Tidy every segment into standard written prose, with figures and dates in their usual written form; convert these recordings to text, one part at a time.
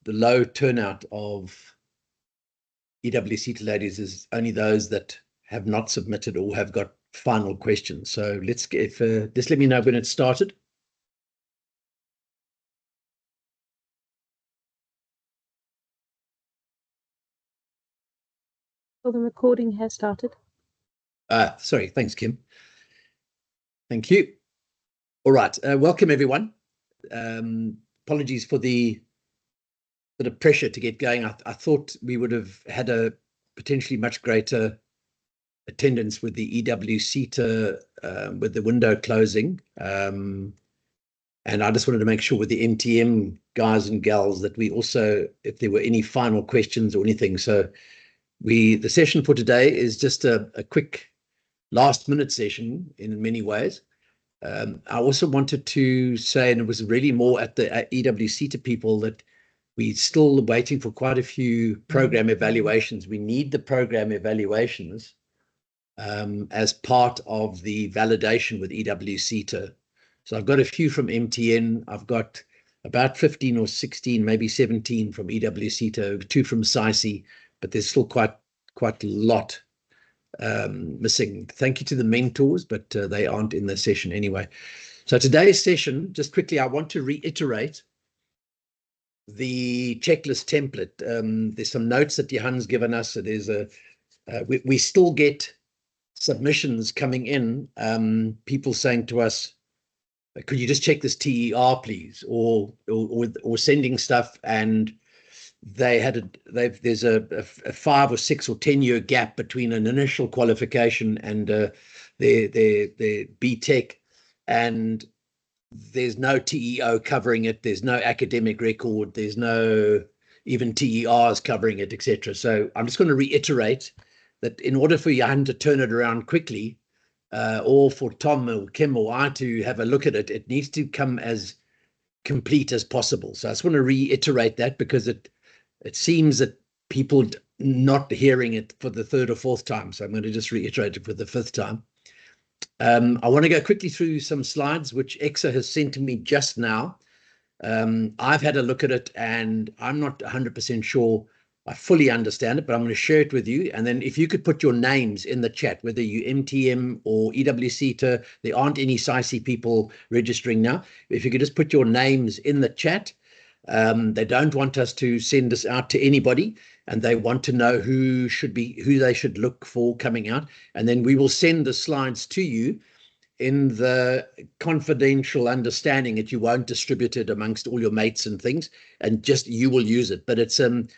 the low turnout of EWSETA ladies is only those that have not submitted or have got final questions. So let's get, just let me know when it started. Well, the recording has started. Sorry, thanks, Kim. Thank you. All right, welcome everyone. Apologies for the bit of pressure to get going. I thought we would have had a potentially much greater attendance with the EWSETA, with the window closing. And I just wanted to make sure with the MTM guys and gals that we also, if there were any final questions or anything. So the session for today is just a quick last minute session in many ways. I also wanted to say, and it was really more at the EWSETA people, that we're still waiting for quite a few program evaluations. We need the program evaluations as part of the validation with EWSETA. So I've got a few from MTN. I've got about 15 or 16, maybe 17 from EWSETA, 2 from SAICI, but there's still quite a lot missing. Thank you to the mentors, but they aren't in the session anyway. So today's session, just quickly, I want to reiterate the checklist template. There's some notes that Johan's given us. So there's we still get submissions coming in, people saying to us, could you just check this TER, please, or sending stuff, and there's a 5 or 6 or 10 year gap between an initial qualification and their BTEC, and there's no TEO covering it, there's no academic record, there's no even TERs covering it, etc. So I'm just going to reiterate that in order for Johan to turn it around quickly, or for Tom or Kim or I to have a look at it, it needs to come as complete as possible. So I just want to reiterate that, because it seems that people not hearing it for the 3rd or 4th time. So I'm going to just reiterate it for the 5th time. I want to go quickly through some slides, which EXA has sent to me just now. I've had a look at it, and I'm not 100% sure I fully understand it, but I'm going to share it with you. And then if you could put your names in the chat, whether you MTM or EWSETA, there aren't any SAICI people registering now. If you could just put your names in the chat. They don't want us to send this out to anybody, and they want to know who they should look for coming out. And then we will send the slides to you in the confidential understanding that you won't distribute it amongst all your mates and things, and just you will use it. But it's and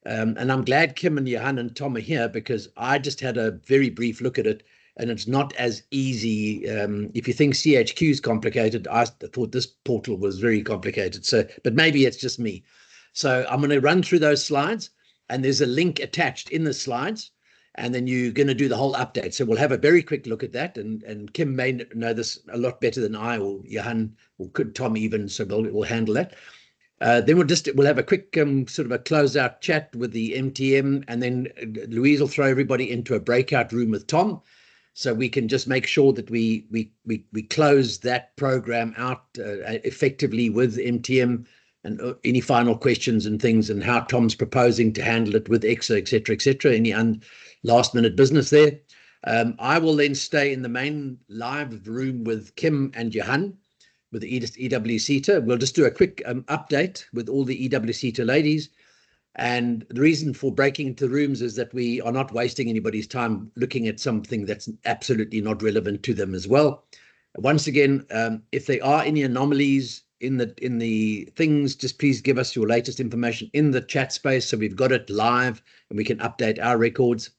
I'm glad Kim and Johan and Tom are here, because I just had a very brief look at it, and it's not as easy. If you think CHQ is complicated, I thought this portal was very complicated. So, but maybe it's just me. So I'm going to run through those slides, and there's a link attached in the slides, and then you're going to do the whole update. So we'll have a very quick look at that, and Kim may know this a lot better than I, or Johan, or could Tom even, so we'll handle that. Then we'll have a quick sort of a closeout chat with the MTM, and then Louise will throw everybody into a breakout room with Tom, so we can just make sure that we close that program out effectively with MTM, and any final questions and things, and how Tom's proposing to handle it with EXA, etc., etc. Any last minute business there. I will then stay in the main live room with Kim and Johan with the EWSETA. We'll just do a quick update with all the EWSETA ladies. And the reason for breaking into rooms is that we are not wasting anybody's time looking at something that's absolutely not relevant to them as well. Once again, if there are any anomalies in the things, just please give us your latest information in the chat space, so we've got it live and we can update our records.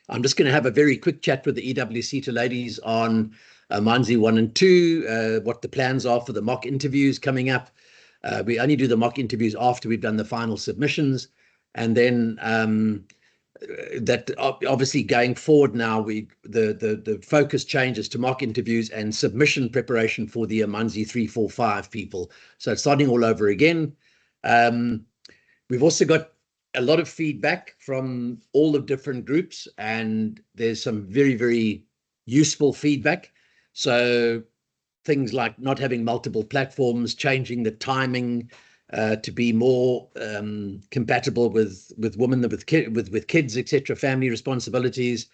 I'm just going to have a very quick chat with the EWSETA ladies on AMANZI 1 and 2, what the plans are for the mock interviews coming up. We only do the mock interviews after we've done the final submissions. And then that obviously going forward now, the focus changes to mock interviews and submission preparation for the AMANZI 345 people. So it's starting all over again. We've also got a lot of feedback from all the different groups, and there's some very, very useful feedback. So things like not having multiple platforms, changing the timing, to be more compatible with women, with kids, etc., family responsibilities,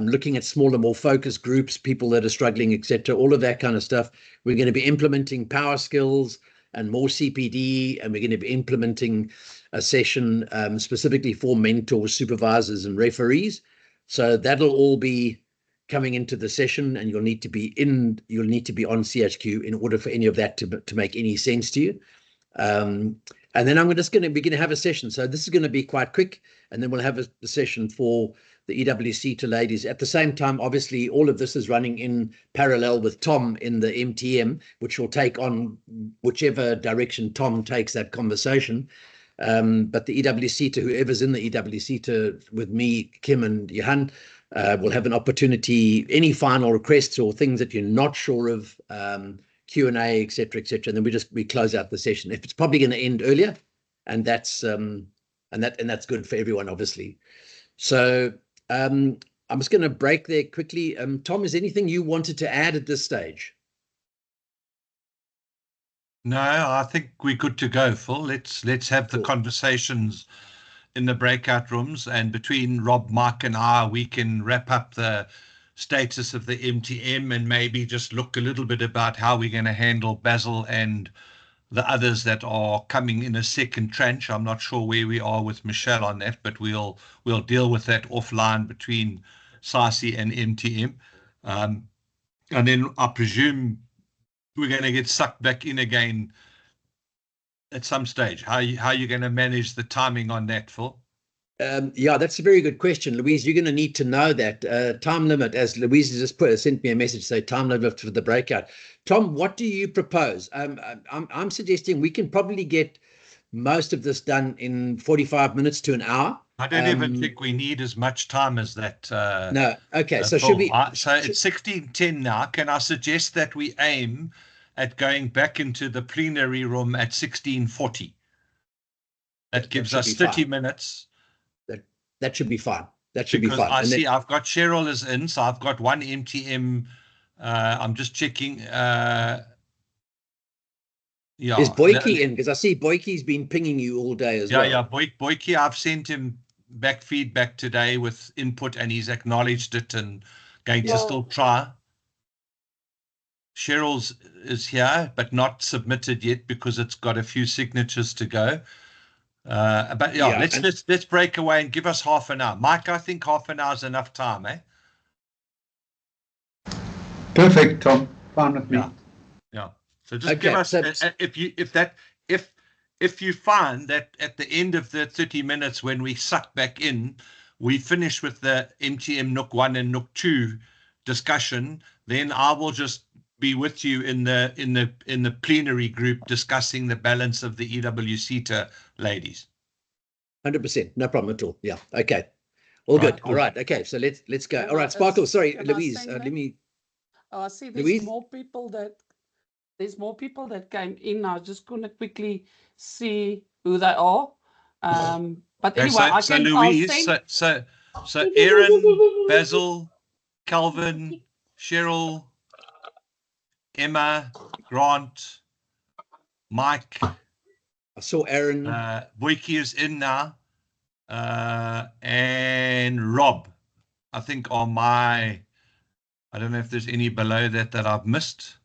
looking at smaller, more focused groups, people that are struggling, etc., all of that kind of stuff. We're going to be implementing power skills and more CPD, and we're going to be implementing a session specifically for mentors, supervisors, and referees. So that'll all be coming into the session, and you'll need to be on CHQ in order for any of that to make any sense to you. And then we're going to have a session. So this is going to be quite quick, and then we'll have a session for the EWSETA ladies. At the same time, obviously, all of this is running in parallel with Tom in the MTM, which will take on whichever direction Tom takes that conversation. But the EWSETA, whoever's in the EWSETA with me, Kim and Johan, will have an opportunity, any final requests or things that you're not sure of, Q&A, etc., etc., and then we close out the session. If it's probably going to end earlier, and that's good for everyone, obviously. So I'm just going to break there quickly. Tom, is anything you wanted to add at this stage? No, I think we're good to go, Phil. Let's have the conversations in the breakout rooms, and between Rob, Mike, and I, we can wrap up the status of the MTM and maybe just look a little bit about how we're going to handle Basil and the others that are coming in a second tranche. I'm not sure where we are with Michelle on that, but we'll deal with that offline between SASI and MTM. And then I presume we're going to get sucked back in again at some stage. How are you going to manage the timing on that, Phil? Yeah, that's a very good question, Louise. You're going to need to know that time limit, as Louise just sent me a message, say time limit for the breakout. Tom, what do you propose? I'm suggesting we can probably get most of this done in 45 minutes to an hour. I don't even think we need as much time as that. No, okay. So should we? So it's 16:10 now. Can I suggest that we aim at going back into the plenary room at 16:40? That gives us 30 minutes. That should be fine. That should be fine. I see I've got Cheryl is in, so I've got one MTM. I'm just checking. Yeah. Is Boyke in? Because I see Boyke's been pinging you all day as well. Yeah, Boyke, I've sent him back feedback today with input, and he's acknowledged it and going to still try. Cheryl's is here, but not submitted yet because it's got a few signatures to go. But let's break away and give us half an hour. Mike, I think half an hour is enough time, eh? Perfect, Tom. Fine with me. Yeah. So just give us if you find that at the end of the 30 minutes when we suck back in, we finish with the MTM NUC 1 and NUC 2 discussion, then I will just be with you in the plenary group discussing the balance of the EWSETA ladies. 100%, no problem at all. Yeah, okay, all good. Cool. All right, okay, so let's go. All right, Sparkle. Sorry, Louise. Let me. Oh, I see. There's more people that came in. I'm just going to quickly see who they are. But anyway, so Louise, so Aaron, Basil, Calvin, Cheryl, Emma, Grant, Mike. I saw Aaron. Boyke is in now. And Rob, I think on my, I don't know if there's any below that I've missed.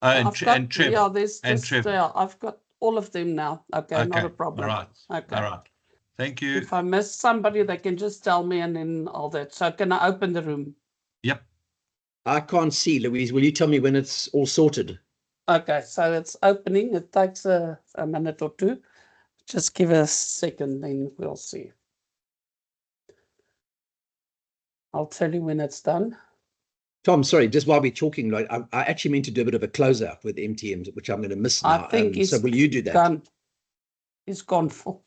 And Trev. Yeah, there's just, I've got all of them now. Okay, not a problem. All right. Okay. All right. Thank you. If I miss somebody, they can just tell me and then all that. So can I open the room? Yep. I can't see, Louise. Will you tell me when it's all sorted? Okay, so it's opening. It takes a minute or two. Just give us a second, then we'll see. I'll tell you when it's done. Tom, sorry, just while we're talking, like I actually meant to do a bit of a closeout with MTMs, which I'm going to miss now. I think so will you do that? Gone. It's gone for.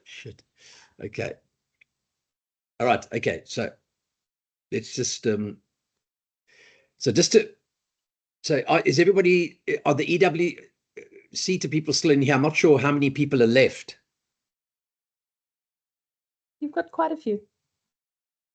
Shit. Okay. All right. Okay. So let's just is everybody, are the EWSETA people still in here? I'm not sure how many people are left. You've got quite a few.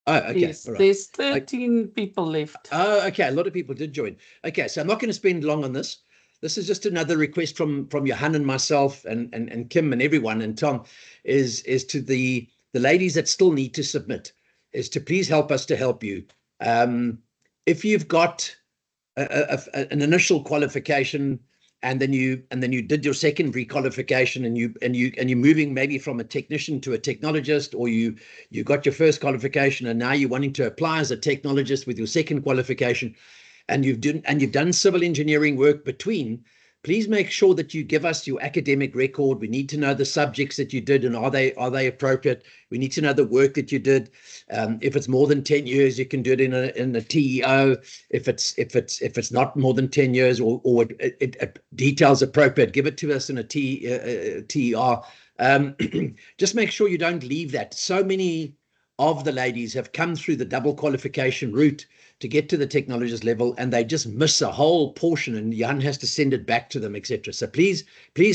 Oh, okay. Yes, right. There's 13 people left. Oh, okay. A lot of people did join. Okay, so I'm not going to spend long on this. this is just another request from Johan and myself and Kim and everyone and Tom, is to the ladies that still need to submit, is to please help us to help you. If you've got an initial qualification and then you did your secondary qualification and you're moving maybe from a technician to a technologist, or you got your first qualification and now you're wanting to apply as a technologist with your second qualification, and you've done civil engineering work between, please make sure that you give us your academic record. We need to know the subjects that you did and are they appropriate. We need to know the work that you did. If it's more than 10 years, you can do it in a TEO. If it's not more than 10 years or it details appropriate, give it to us in a TER. Just make sure you don't leave that. So many of the ladies have come through the double qualification route to get to the technologist level, and they just miss a whole portion, and Jan has to send it back to them, etc. So please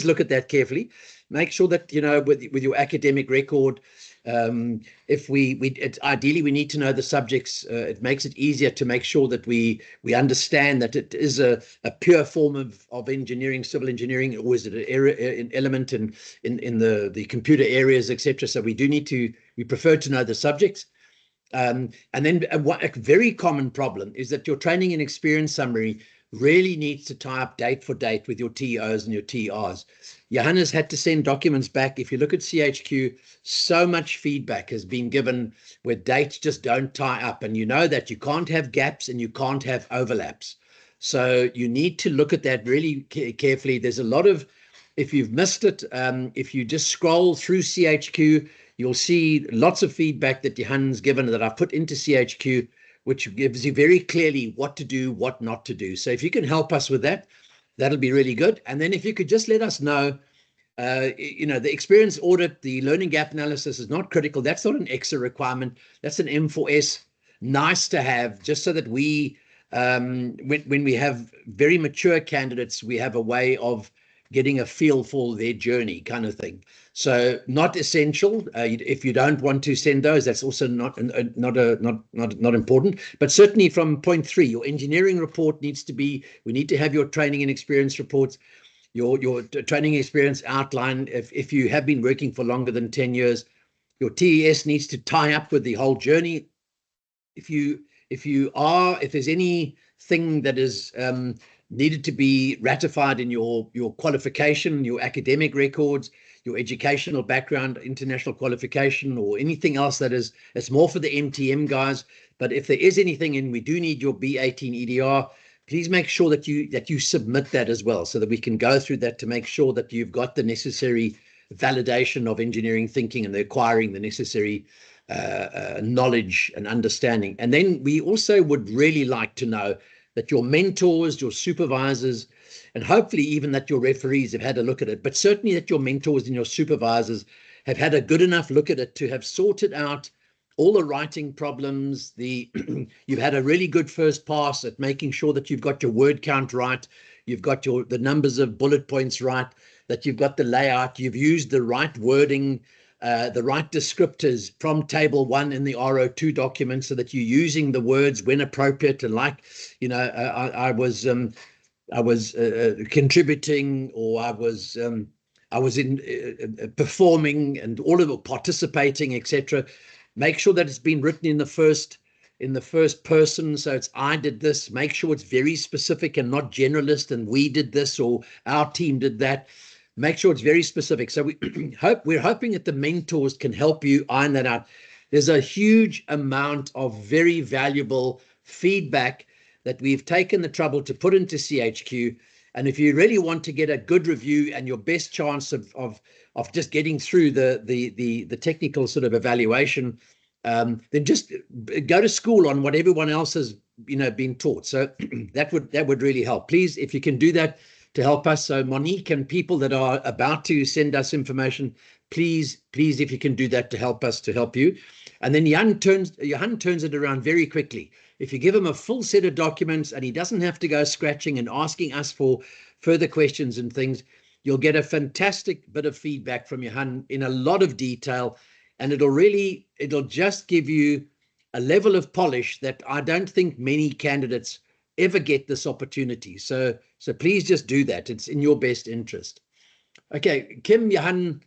look at that carefully. Make sure that, you know, with your academic record, if ideally we need to know the subjects. It makes it easier to make sure that we understand that it is a pure form of engineering, civil engineering, or is it an element in the computer areas, etc. So we prefer to know the subjects. And then a very common problem is that your training and experience summary really needs to tie up date for date with your TEOs and your TRs. Johannes had to send documents back. If you look at CHQ, so much feedback has been given where dates just don't tie up. And you know that you can't have gaps and you can't have overlaps. So you need to look at that really carefully. There's a lot of, if you've missed it, if you just scroll through CHQ, you'll see lots of feedback that Johan's given that I've put into CHQ, which gives you very clearly what to do, what not to do. So if you can help us with that, that'll be really good. And then if you could just let us know, you know, the experience audit, the learning gap analysis is not critical. That's not an EXA requirement. That's an M4S. Nice to have, just so that we, when we have very mature candidates, we have a way of getting a feel for their journey, kind of thing. So not essential. If you don't want to send those, that's also not important. But certainly from point 3, your engineering report needs to be, we need to have your training and experience reports, your training experience outline. If you have been working for longer than 10 years, your TES needs to tie up with the whole journey. If there's anything that is needed to be ratified in your qualification, your academic records, your educational background, international qualification, or anything else it's more for the MTM guys. But if there is anything, and we do need your B18 EDR, please make sure that you submit that as well, so that we can go through that to make sure that you've got the necessary validation of engineering thinking and acquiring the necessary knowledge and understanding. And then we also would really like to know that your mentors, your supervisors, and hopefully even that your referees have had a look at it, but certainly that your mentors and your supervisors have had a good enough look at it to have sorted out all the writing problems. You've had a really good first pass at making sure that you've got your word count right, you've got the numbers of bullet points right, that you've got the layout, you've used the right wording, the right descriptors from table 1 in the RO2 document, so that you're using the words when appropriate. And like, you know, I was contributing, or I was in performing, and all of it, participating, etc. Make sure that it's been written in the first person, so it's I did this. Make sure it's very specific and not generalist and we did this or our team did that. Make sure it's very specific. So we're hoping that the mentors can help you iron that out. There's a huge amount of very valuable feedback that we've taken the trouble to put into CHQ. And if you really want to get a good review and your best chance of just getting through the technical sort of evaluation, then just go to school on what everyone else has, you know, been taught. So that would really help. Please, if you can do that to help us. So Monique and people that are about to send us information, please, if you can do that to help us, to help you. And then Johan turns it around very quickly. If you give him a full set of documents and he doesn't have to go scratching and asking us for further questions and things, you'll get a fantastic bit of feedback from Johan in a lot of detail. And it'll just give you a level of polish that I don't think many candidates ever get this opportunity. So please just do that. It's in your best interest. Okay, Kim, Johan,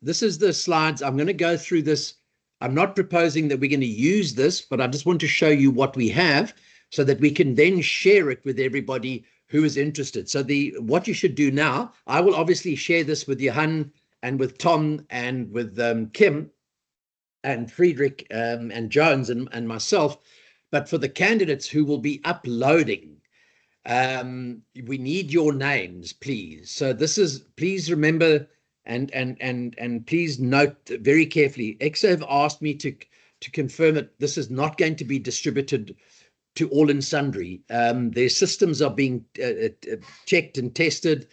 this is the slides. I'm going to go through this. I'm not proposing that we're going to use this, but I just want to show you what we have so that we can then share it with everybody who is interested. So what you should do now, I will obviously share this with Johan and with Tom and with Kim and Friedrich and Jones and myself. But for the candidates who will be uploading, we need your names, please. So this is, please remember and please note very carefully. EXA have asked me to confirm that this is not going to be distributed to all and sundry. Their systems are being checked and tested.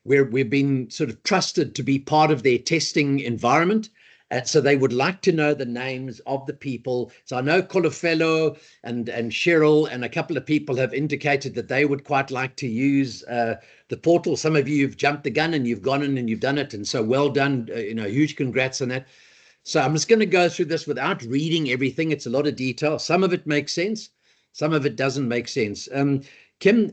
We're being sort of trusted to be part of their testing environment. And so they would like to know the names of the people. So I know Colofelo and Cheryl and a couple of people have indicated that they would quite like to use the portal. Some of you have jumped the gun and you've gone in and you've done it. And so well done, huge congrats on that. So I'm just going to go through this without reading everything. It's a lot of detail. Some of it makes sense. Some of it doesn't make sense. Kim,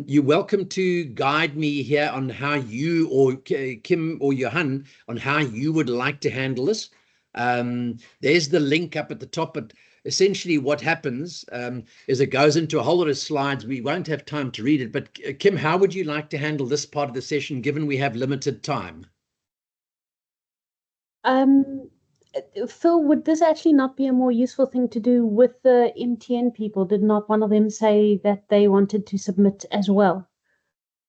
you're welcome to guide me here on how you, or Kim or Johan, on how you would like to handle this. There's the link up at the top, but essentially what happens is it goes into a whole lot of slides. We won't have time to read it, but Kim, how would you like to handle this part of the session, given we have limited time? Phil, would this actually not be a more useful thing to do with the MTN people? Did not one of them say that they wanted to submit as well?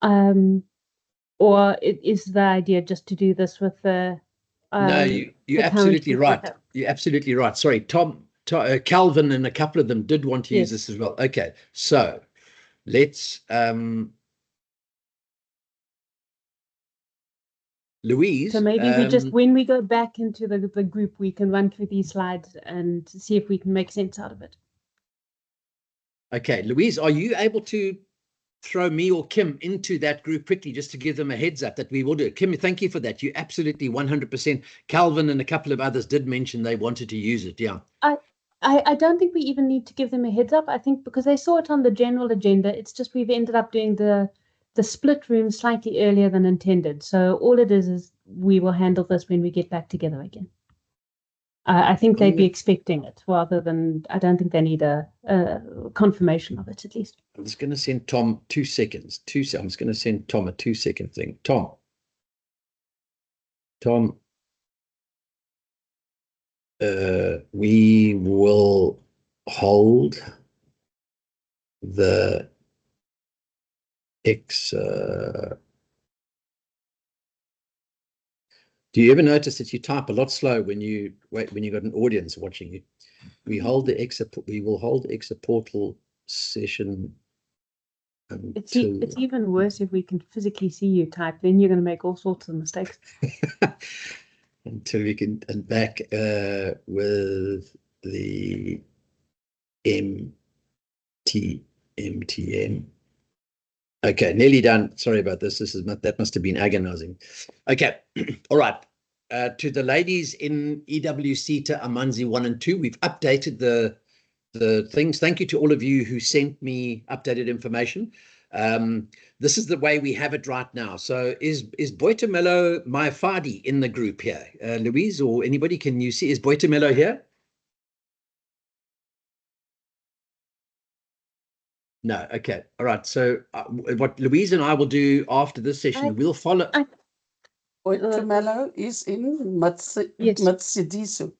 Or is the idea just to do this with the... No, you're absolutely right. You're absolutely right. Sorry, Tom, Calvin and a couple of them did want to use this as well. Okay, so let's... Louise. So maybe we just, when we go back into the group, we can run through these slides and see if we can make sense out of it. Okay, Louise, are you able to throw me or Kim into that group quickly, just to give them a heads up that we will do it? Kim, thank you for that. You absolutely 100%. Calvin and a couple of others did mention they wanted to use it. Yeah. I don't think we even need to give them a heads up. I think because they saw it on the general agenda, it's just we've ended up doing the split room slightly earlier than intended. So all it is we will handle this when we get back together again. I think they'd be expecting it rather than, I don't think they need a confirmation of it, at least. I'm just going to send Tom 2 seconds. I'm just going to send Tom a 2-second thing. Tom, we will hold the do you ever notice that you type a lot slow when you got an audience watching you? We will hold the EXA portal session until... It's even worse if we can physically see you type, then you're going to make all sorts of mistakes. Until we can back with the MTM. Okay, nearly done. Sorry about this. That must have been agonizing. Okay, all right. To the ladies in EWSETA AMANZI 1 and 2, we've updated the things. Thank you to all of you who sent me updated information. This is the way we have it right now. So is Boitumelo Maifadi in the group here? Louise or anybody, can you see? Is Boitumelo here? No, okay, all right. So what Louise and I will do after this session, we'll follow. Boitumelo is in Matsidiso.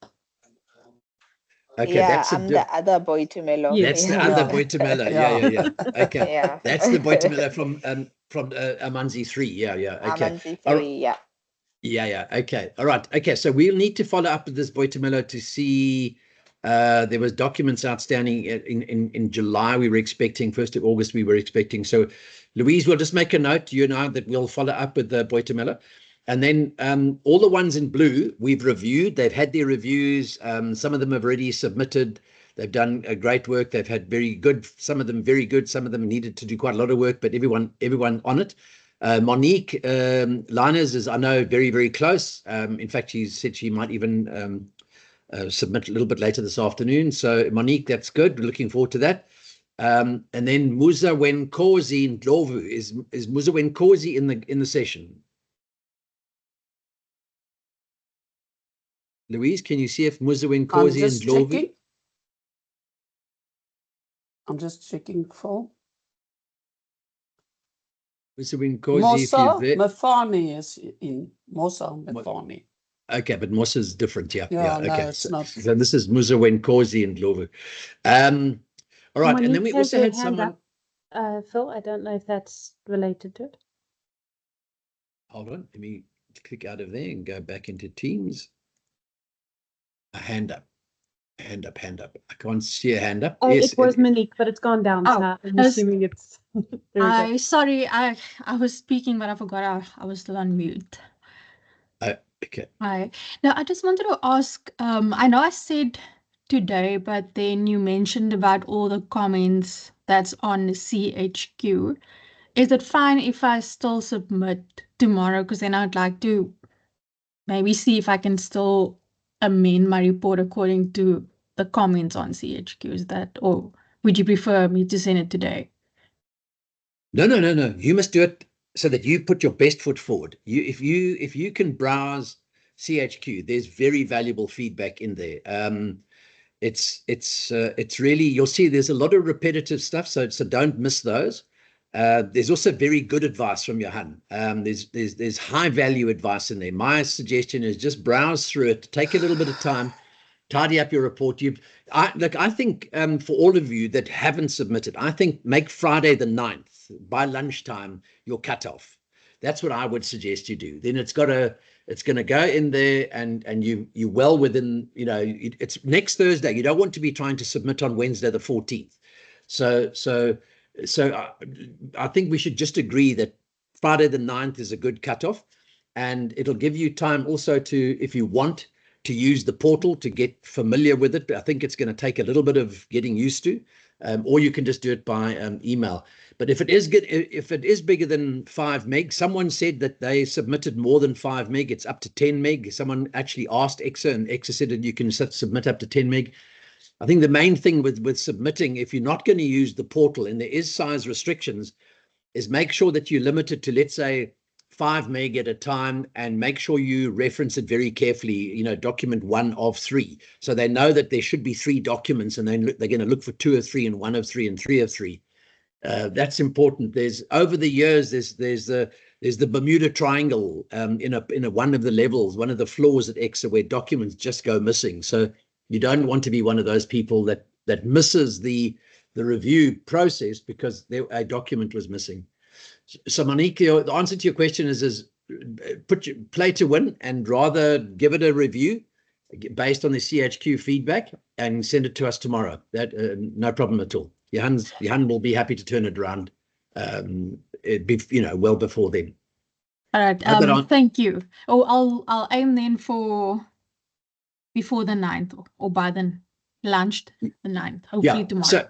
Okay, yeah, that's the other Boitumelo. That's the other Boitumelo. Yeah. Okay, yeah. That's the Boitumelo from AMANZI 3. Yeah. Okay. AMANZI 3. Yeah. Yeah. Okay. All right. Okay. So we'll need to follow up with this Boitumelo to see. There was documents outstanding in July. We were expecting 1st of August. We were expecting. So, Louise, we'll just make a note, you and I, that we'll follow up with the Boitumelo. And then all the ones in blue we've reviewed. They've had their reviews. Some of them have already submitted. They've done a great work. They've had very good. Some of them very good. Some of them needed to do quite a lot of work. But everyone on it. Monique Liners is, I know, very, very close. In fact, she said she might even submit a little bit later this afternoon. So Monique, that's good. We're looking forward to that. And then Musa Wenkosi Ndlovu. Is Musa Wenkosi in the session? Louise, can you see if Musa Wenkosi and Ndlovu? I'm just checking for. Musa Wenkosi, if you're there. Mafani is in. Musa Mafani. Okay, but Musa is different. Yeah. No, Okay. it's not. So this is Musa Wenkosi and Ndlovu. All right, and then we also had someone. Phil, I don't know if that's related to it. Hold on, let me click out of there and go back into Teams. A hand up. I can't see a hand up. Oh, yes, it was Monique, but it's gone down. Oh, so I'm assuming it's. Sorry, I was speaking, but I forgot I was still on mute. Okay. Hi. Now, I just wanted to ask, I know I said today, but then you mentioned about all the comments that's on CHQ. Is it fine if I still submit tomorrow? Because then I'd like to maybe see if I can still amend my report according to the comments on CHQ. Is that, or would you prefer me to send it today? No. You must do it so that you put your best foot forward. If you can browse CHQ, there's very valuable feedback in there. It's really, you'll see there's a lot of repetitive stuff, so don't miss those. There's also very good advice from Johan. There's high value advice in there. My suggestion is just browse through it, take a little bit of time, tidy up your report. I think for all of you that haven't submitted, I think make Friday the 9th by lunchtime your cutoff. That's what I would suggest you do. Then it's going to go in there, and you well within, it's next Thursday. You don't want to be trying to submit on Wednesday the 14th. So I think we should just agree that Friday the 9th is a good cutoff, and it'll give you time also to, if you want to use the portal to get familiar with it. I think it's going to take a little bit of getting used to, or you can just do it by email. But if it is bigger than 5 meg, someone said that they submitted more than 5 meg. It's up to 10 meg. Someone actually asked EXA, and EXA said that you can submit up to 10 meg. I think the main thing with submitting, if you're not going to use the portal and there is size restrictions, is make sure that you limit it to, let's say, 5 meg at a time, and make sure you reference it very carefully, document 1 of 3. So they know that there should be 3 documents, and they're going to look for 2 of 3 and 1 of 3 and 3 of 3. That's important. There's over the years, there's the Bermuda Triangle in one of the levels, one of the floors at EXA, where documents just go missing. So you don't want to be one of those people that misses the review process because a document was missing. So Monique, the answer to your question is play to win, and rather give it a review based on the CHQ feedback and send it to us tomorrow. That no problem at all. Johan will be happy to turn it around, well before then. All right. Thank you. Oh, I'll aim then for before the 9th, or by the lunch the 9th. Hopefully tomorrow.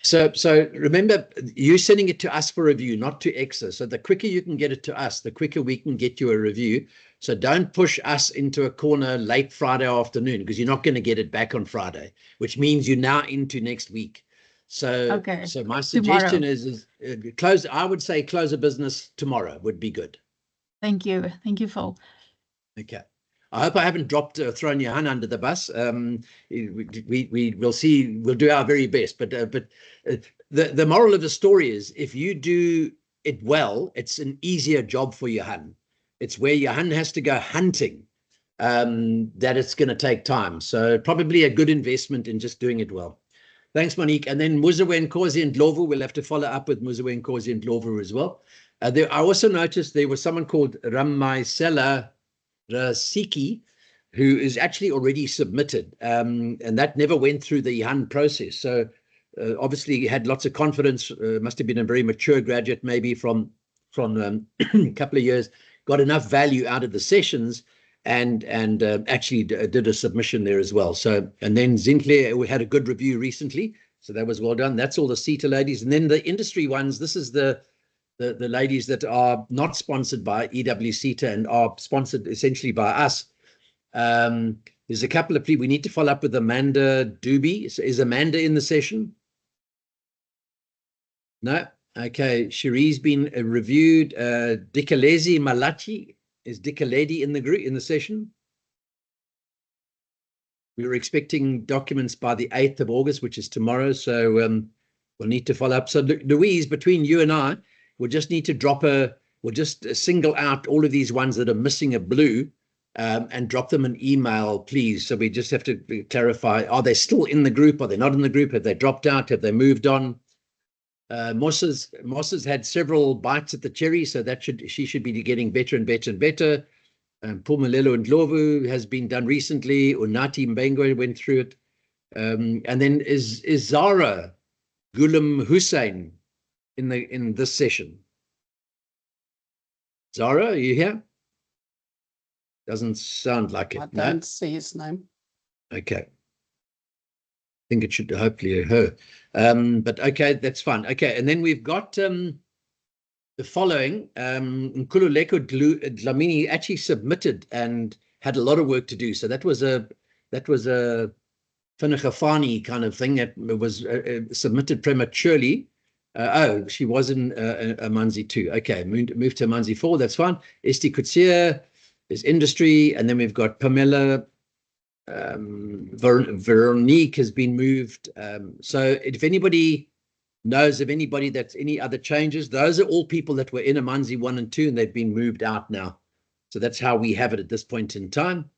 So remember, you're sending it to us for review, not to EXA. So the quicker you can get it to us, the quicker we can get you a review. So don't push us into a corner late Friday afternoon, because you're not going to get it back on Friday, which means you're now into next week. So my suggestion is close. I would say close a business tomorrow would be good. Thank you, Phil. Okay. I hope I haven't thrown Johan under the bus. We'll see. We'll do our very best. But the moral of the story is, if you do it well, it's an easier job for Johan. It's where Johan has to go hunting that it's going to take time. So probably a good investment in just doing it well. Thanks, Monique. And then Musa Wenkosi and Ndlovu, we'll have to follow up with Musa Wenkosi and Ndlovu as well. I also noticed there was someone called Ramaisela Rasiki, who is actually already submitted, and that never went through the Johan process. So obviously he had lots of confidence, must have been a very mature graduate, maybe from a couple of years, got enough value out of the sessions, and actually did a submission there as well. So, and then Zintle, we had a good review recently, so that was well done. That's all the CETA ladies. And then the industry ones, this is the ladies that are not sponsored by EWSETA and are sponsored essentially by us. There's a couple of people. We need to follow up with Amanda Doobie. Is Amanda in the session? No. Okay. Cherie's been reviewed. Dikalezi Malachi. Is Dikaledi in the group, in the session? We were expecting documents by the 8th of August, which is tomorrow. So we'll need to follow up. So Louise, between you and I, we'll just need to we'll just single out all of these ones that are missing a blue and drop them an email, please. So we just have to clarify, are they still in the group? Are they not in the group? Have they dropped out? Have they moved on? Mossa's had several bites at the cherry, so she should be getting better and better and better. Pumelelo and Ndlovu has been done recently. Unati Mbengo went through it. And then is Zara Ghulam Hussein in this session? Zara, are you here? Doesn't sound like it. I don't see his name. Okay. I think it should hopefully her. But okay, that's fine. Okay, and then we've got the following. Nkululeko Dlamini actually submitted and had a lot of work to do. So that was a Finachafani kind of thing that was submitted prematurely. She was in AMANZI 2. Okay, moved to AMANZI 4. That's fine. Esti Kutsia is industry, and then we've got Pamela. Veronique has been moved. So if anybody knows of anybody that's any other changes, those are all people that were in AMANZI 1 and 2, and they've been moved out now. So that's how we have it at this point in time.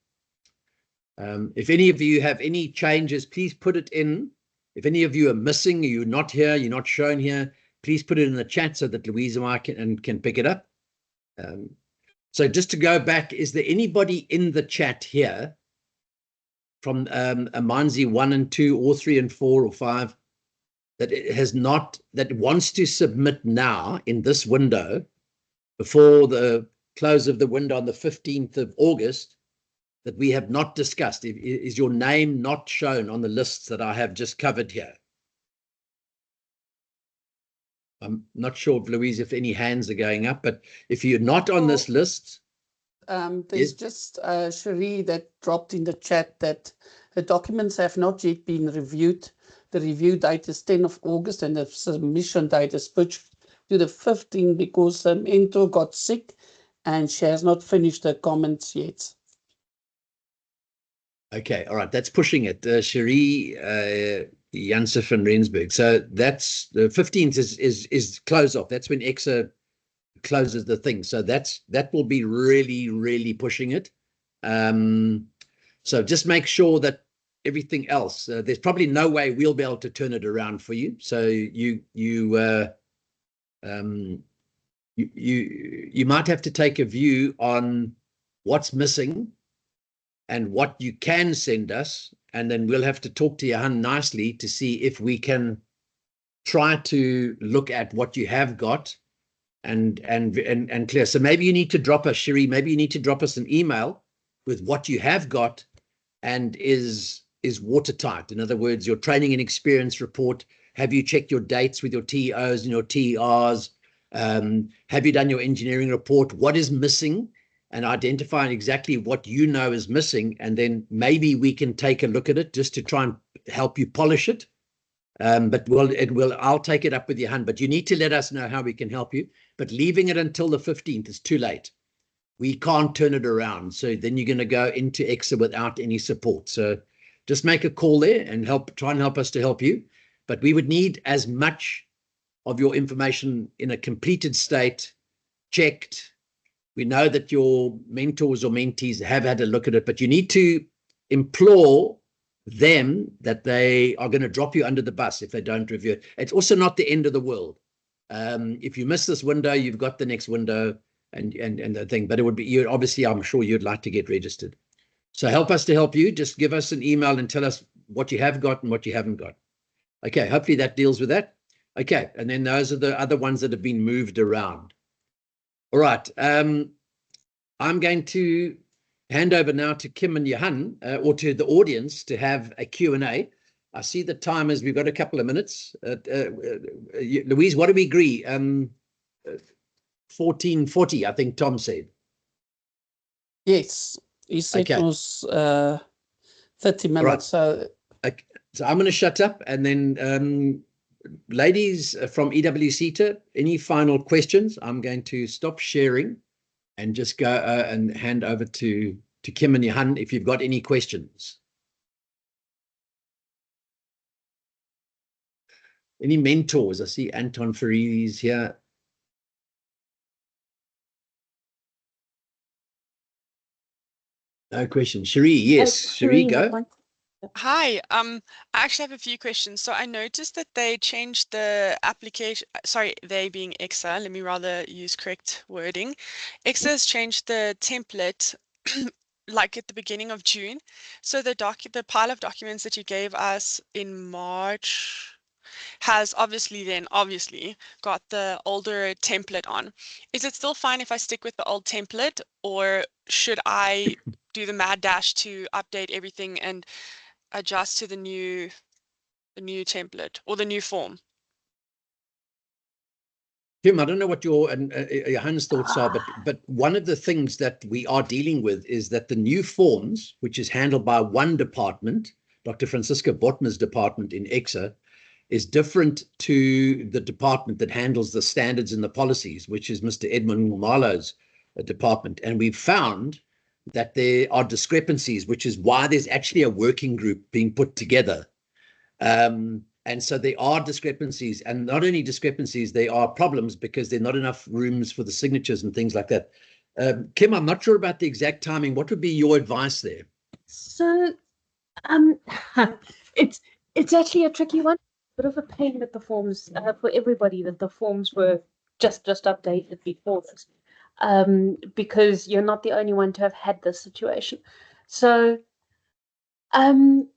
If any of you have any changes, please put it in. If any of you are missing, you're not here, you're not shown here, please put it in the chat so that Louise and I can pick it up. So just to go back, is there anybody in the chat here from AMANZI 1 and 2 or 3 and 4 or 5 that wants to submit now in this window before the close of the window on the 15th of August that we have not discussed? Is your name not shown on the lists that I have just covered here? I'm not sure, Louise, if any hands are going up, but if you're not on this list. There's just Cherie that dropped in the chat that the documents have not yet been reviewed. The review date is 10th of August and the submission date is pushed to the 15th because the mentor got sick and she has not finished her comments yet. Okay, all right, that's pushing it. Cherie Janssen van Rensburg. So that's the 15th is close off. That's when EXA closes the thing. So that will be really pushing it. So just make sure that everything else, there's probably no way we'll be able to turn it around for you. So you might have to take a view on what's missing and what you can send us, and then we'll have to talk to Johan nicely to see if we can try to look at what you have got and clear. So maybe you need to drop us, Cherie, maybe you need to drop us an email with what you have got and is watertight. In other words, your training and experience report. Have you checked your dates with your TOs and your TERs? Have you done your engineering report? What is missing? And identifying exactly what you know is missing, and then maybe we can take a look at it just to try and help you polish it. But I'll take it up with Johan, but you need to let us know how we can help you. But leaving it until the 15th is too late. We can't turn it around. So then you're going to go into EXA without any support. So just make a call there and try and help us to help you. But we would need as much of your information in a completed state, checked. We know that your mentors or mentees have had a look at it, but you need to implore them that they are going to drop you under the bus if they don't review it. It's also not the end of the world. If you miss this window, you've got the next window and the thing, but it would be, obviously, I'm sure you'd like to get registered. So help us to help you. Just give us an email and tell us what you have got and what you haven't got. Okay, hopefully that deals with that. Okay, and then those are the other ones that have been moved around. All right, I'm going to hand over now to Kim and Johan, or to the audience, to have a Q&A. I see the time is we've got a couple of minutes. Louise, what do we agree? 14:40, I think Tom said. Yes, he said it was 30 minutes. Right. So I'm going to shut up, and then ladies from EWSETA, any final questions? I'm going to stop sharing and just go and hand over to Kim and Johan if you've got any questions. Any mentors? I see Anton Faridis here. No question. Cherie, yes. Cherie, go. Hi, I actually have a few questions. So I noticed that they changed the application, sorry, they being EXA, let me rather use correct wording. EXA has changed the template like at the beginning of June. So the pile of documents that you gave us in March has obviously got the older template on. Is it still fine if I stick with the old template, or should I do the mad dash to update everything and adjust to the new template or the new form? Kim, I don't know what your and Johan's thoughts are, but one of the things that we are dealing with is that the new forms, which is handled by one department, Dr. Francisca Botma's department in EXA, is different to the department that handles the standards and the policies, which is Mr. Edmund Malo's department. And we've found that there are discrepancies, which is why there's actually a working group being put together. And so there are discrepancies, and not only discrepancies, there are problems because there are not enough rooms for the signatures and things like that. Kim, I'm not sure about the exact timing. What would be your advice there? So it's actually a tricky one. Bit of a pain with the forms for everybody, that the forms were just updated before this, because you're not the only one to have had this situation. So one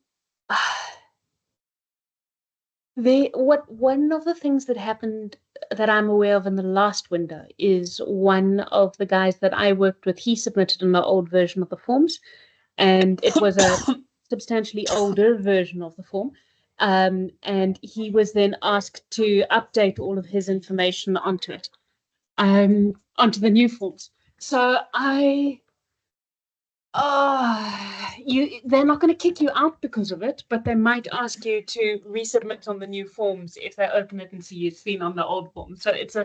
of the things that happened that I'm aware of in the last window is one of the guys that I worked with, he submitted an old version of the forms, and it was a substantially older version of the form. And he was then asked to update all of his information onto it, onto the new forms. So they're not going to kick you out because of it, but they might ask you to resubmit on the new forms if they open it and see you've seen on the old form. So it's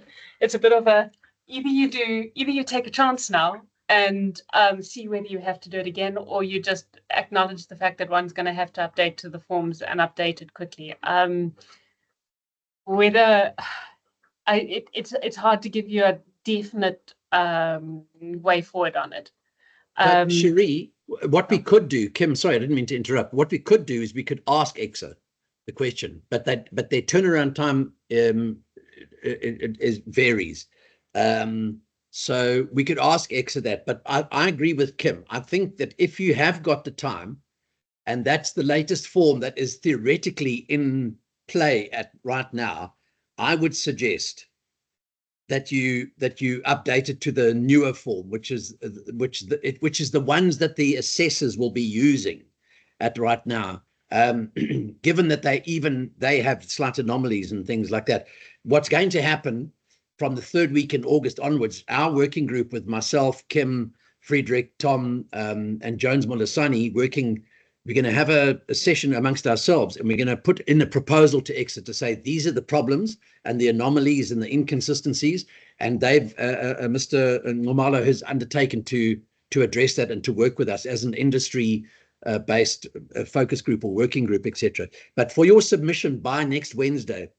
a bit of a, either you take a chance now and see whether you have to do it again, or you just acknowledge the fact that one's going to have to update to the forms and update it quickly. It's hard to give you a definite way forward on it. Cherie, what we could do, Kim, sorry, I didn't mean to interrupt. What we could do is we could ask EXA the question, but their turnaround time it varies. So we could ask EXA that, but I agree with Kim. I think that if you have got the time, and that's the latest form that is theoretically in play right now, I would suggest that you update it to the newer form, which is the ones that the assessors will be using right now. Given that they have slight anomalies and things like that, what's going to happen from the third week in August onwards, our working group with myself, Kim, Friedrich, Tom, and Jones Molasani we're going to have a session amongst ourselves, and we're going to put in a proposal to EXA to say these are the problems and the anomalies and the inconsistencies, and they've Mr. Normalo has undertaken to address that and to work with us as an industry based focus group or working group, etc. But for your submission by next Wednesday,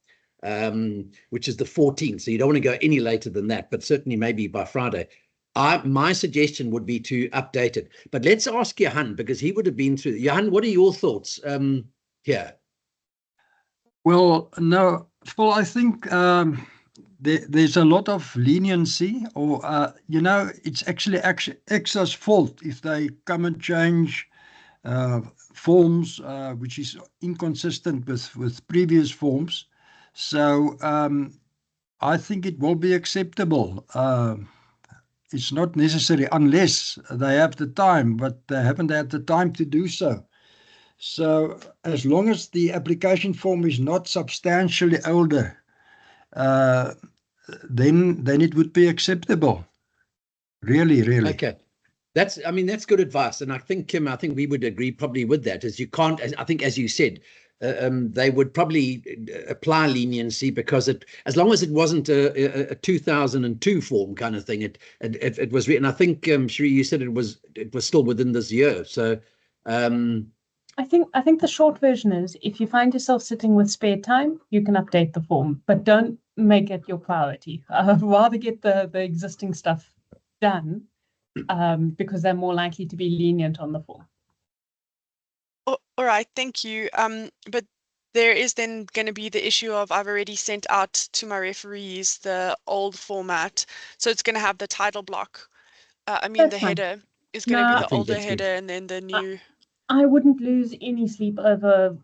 which is the 14th, so you don't want to go any later than that, but certainly maybe by Friday, my suggestion would be to update it. But let's ask Johan, because he would have been through. Johan, what are your thoughts here? Well, no, Paul, I think there's a lot of leniency, or it's actually EXA's fault if they come and change forms, which is inconsistent with previous forms. So I think it will be acceptable. It's not necessary unless they have the time, but they haven't had the time to do so. So as long as the application form is not substantially older, then it would be acceptable. Really. Okay. That's good advice. And I think, Kim, we would agree probably with that, as you can't, I think, as you said, they would probably apply leniency, because as long as it wasn't a 2002 form kind of thing, it was written. I think, Sheree, you said it was still within this year. So I think the short version is, if you find yourself sitting with spare time, you can update the form, but don't make it your priority. Rather get the existing stuff done, because they're more likely to be lenient on the form. All right, thank you. But there is then going to be the issue of, I've already sent out to my referees the old format, so it's going to have the title block. I mean, That's the fine. header is going to No, be I the think older that's good. header, and then the new. I wouldn't lose any sleep over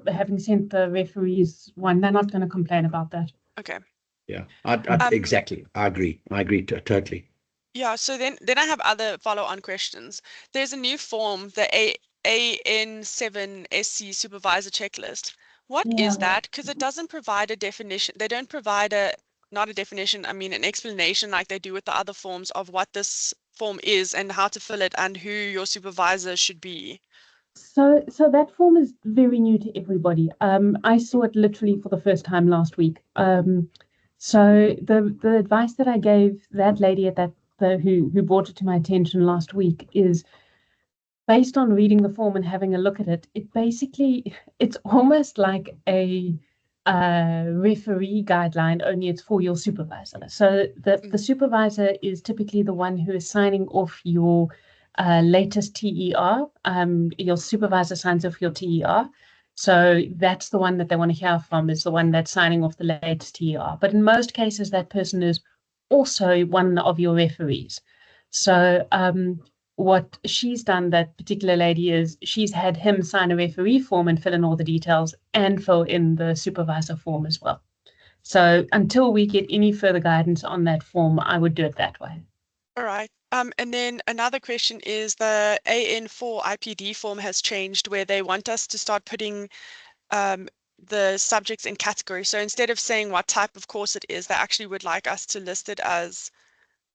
having sent the referees one. They're not going to complain about that. Okay. Yeah, exactly. I agree. Totally. Yeah, so then I have other follow-on questions. There's a new form, the AN7SC supervisor checklist. What is that? Because it doesn't provide a definition. They don't provide not a definition, I mean an explanation like they do with the other forms of what this form is and how to fill it and who your supervisor should be. So that form is very new to everybody. I saw it literally for the first time last week. So the advice that I gave that lady at who brought it to my attention last week is, based on reading the form and having a look at it, it's almost like a referee guideline, only it's for your supervisor. So the supervisor is typically the one who is signing off your latest TER. Your supervisor signs off your TER. So that's the one that they want to hear from, is the one that's signing off the latest TER. But in most cases, that person is also one of your referees. So what she's done, that particular lady, is she's had him sign a referee form and fill in all the details and fill in the supervisor form as well. So until we get any further guidance on that form, I would do it that way. All right. And then another question is, the AN4 IPD form has changed, where they want us to start putting the subjects in categories. So instead of saying what type of course it is, they actually would like us to list it as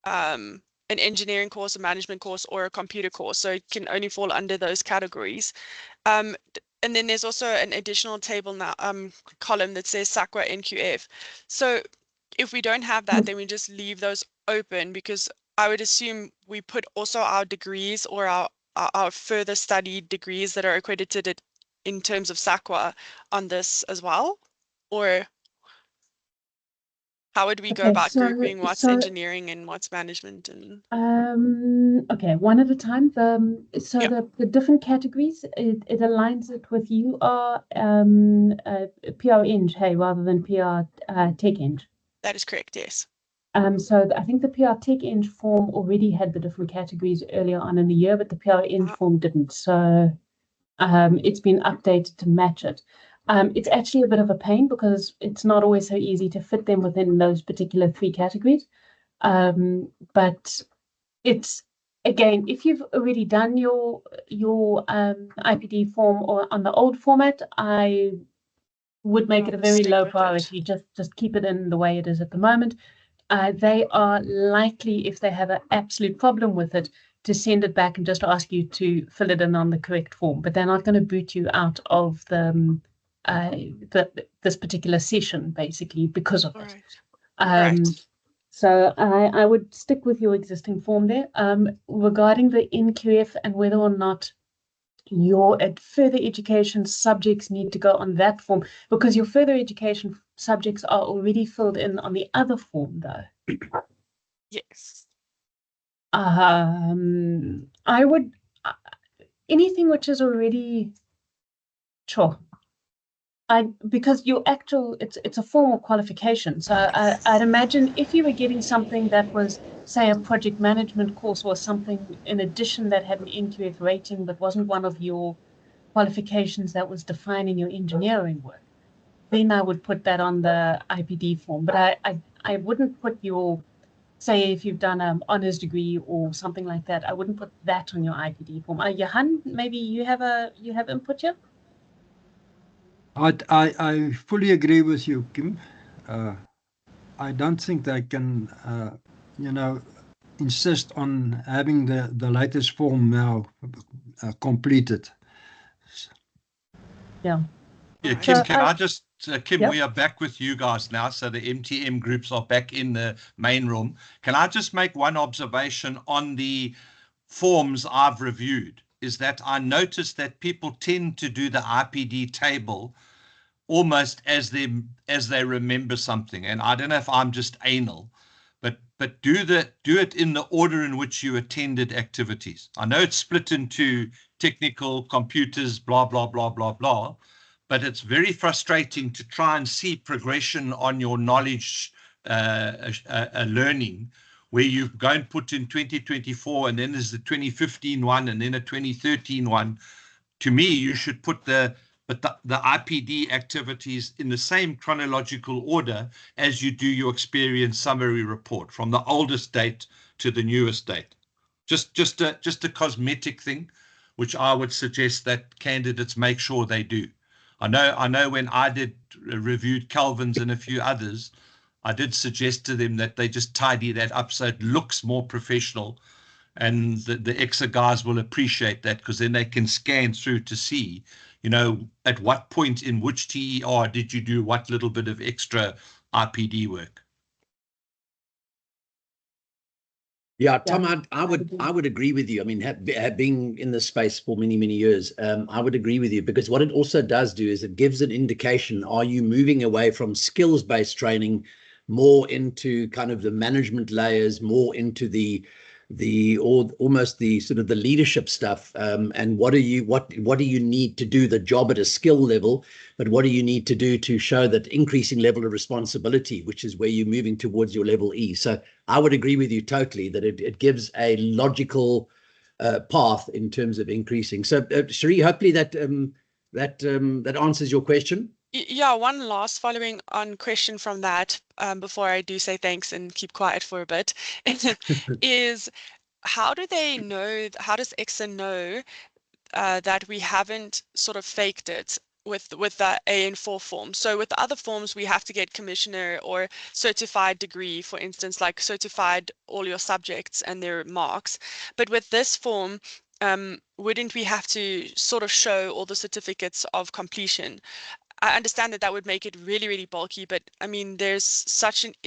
an engineering course, a management course, or a computer course. So it can only fall under those categories. And then there's also an additional table now, column that says SAQA NQF. So if we don't have that, then we just leave those open, because I would assume we put also our degrees, or our further study degrees that are accredited in terms of SAQA on this as well, or how would we go about grouping what's engineering and what's management? And okay, one at a time. The different categories, it aligns it with you are PR Eng, hey, rather than PR Tech Eng. That is correct, yes. So I think the PR Tech Eng form already had the different categories earlier on in the year, but the PR Eng form didn't. So it's been updated to match it. It's actually a bit of a pain, because it's not always so easy to fit them within those particular 3 categories. But it's, again, if you've already done your IPD form or on the old format, I would make it a very low priority. Just keep it in the way it is at the moment. They are likely, if they have an absolute problem with it, to send it back and just ask you to fill it in on the correct form. But they're not going to boot you out of this particular session, basically, because of it. Right. So I would stick with your existing form there. Regarding the NQF and whether or not your further education subjects need to go on that form, because your further education subjects are already filled in on the other form, though. Yes. I would, anything which is already, sure. Because your actual, it's a formal qualification. So I'd imagine if you were getting something that was, say, a project management course or something in addition that had an NQF rating but wasn't one of your qualifications that was defining your engineering work, then I would put that on the IPD form. But I wouldn't put your, say, if you've done an honors degree or something like that, I wouldn't put that on your IPD form. Johan, maybe you have input here? I fully agree with you, Kim. I don't think they can, insist on having the latest form now completed. Yeah. Yeah, Alright. Kim, So can I just, Kim, Yep. we are back with you guys now. So the MTM groups are back in the main room. Can I just make one observation on the forms I've reviewed? Is that I noticed that people tend to do the IPD table almost as they remember something. And I don't know if I'm just anal, but do it in the order in which you attended activities. I know it's split into technical, computers, blah, blah, blah, blah, blah, but it's very frustrating to try and see progression on your knowledge learning, where you go and put in 2024 and then there's the 2015 one and then a 2013 one. To me, you should put the IPD activities in the same chronological order as you do your experience summary report, from the oldest date to the newest date. Just a cosmetic thing, which I would suggest that candidates make sure they do. I know when I reviewed Calvin's and a few others, I did suggest to them that they just tidy that up so it looks more professional. And the EXA guys will appreciate that, because then they can scan through to see, at what point in which TER did you do what little bit of extra IPD work. Yeah, Tom, I would agree with you. I mean, being in this space for many, many years, I would agree with you, because what it also does do is it gives an indication, are you moving away from skills-based training more into kind of the management layers, more into almost the sort of the leadership stuff, and what do you need to do the job at a skill level, but what do you need to do to show that increasing level of responsibility, which is where you're moving towards your level E. So I would agree with you totally that it gives a logical path in terms of increasing. So Cherie, hopefully that answers your question. Yeah, one last following on question from that, before I do say thanks and keep quiet for a bit, is how do they know, how does EXA know that we haven't sort of faked it with the AN4 form? So with the other forms, we have to get commissioner or certified degree, for instance, like certified all your subjects and their marks. But with this form, wouldn't we have to sort of show all the certificates of completion? I understand that would make it really, really bulky, but I mean, it's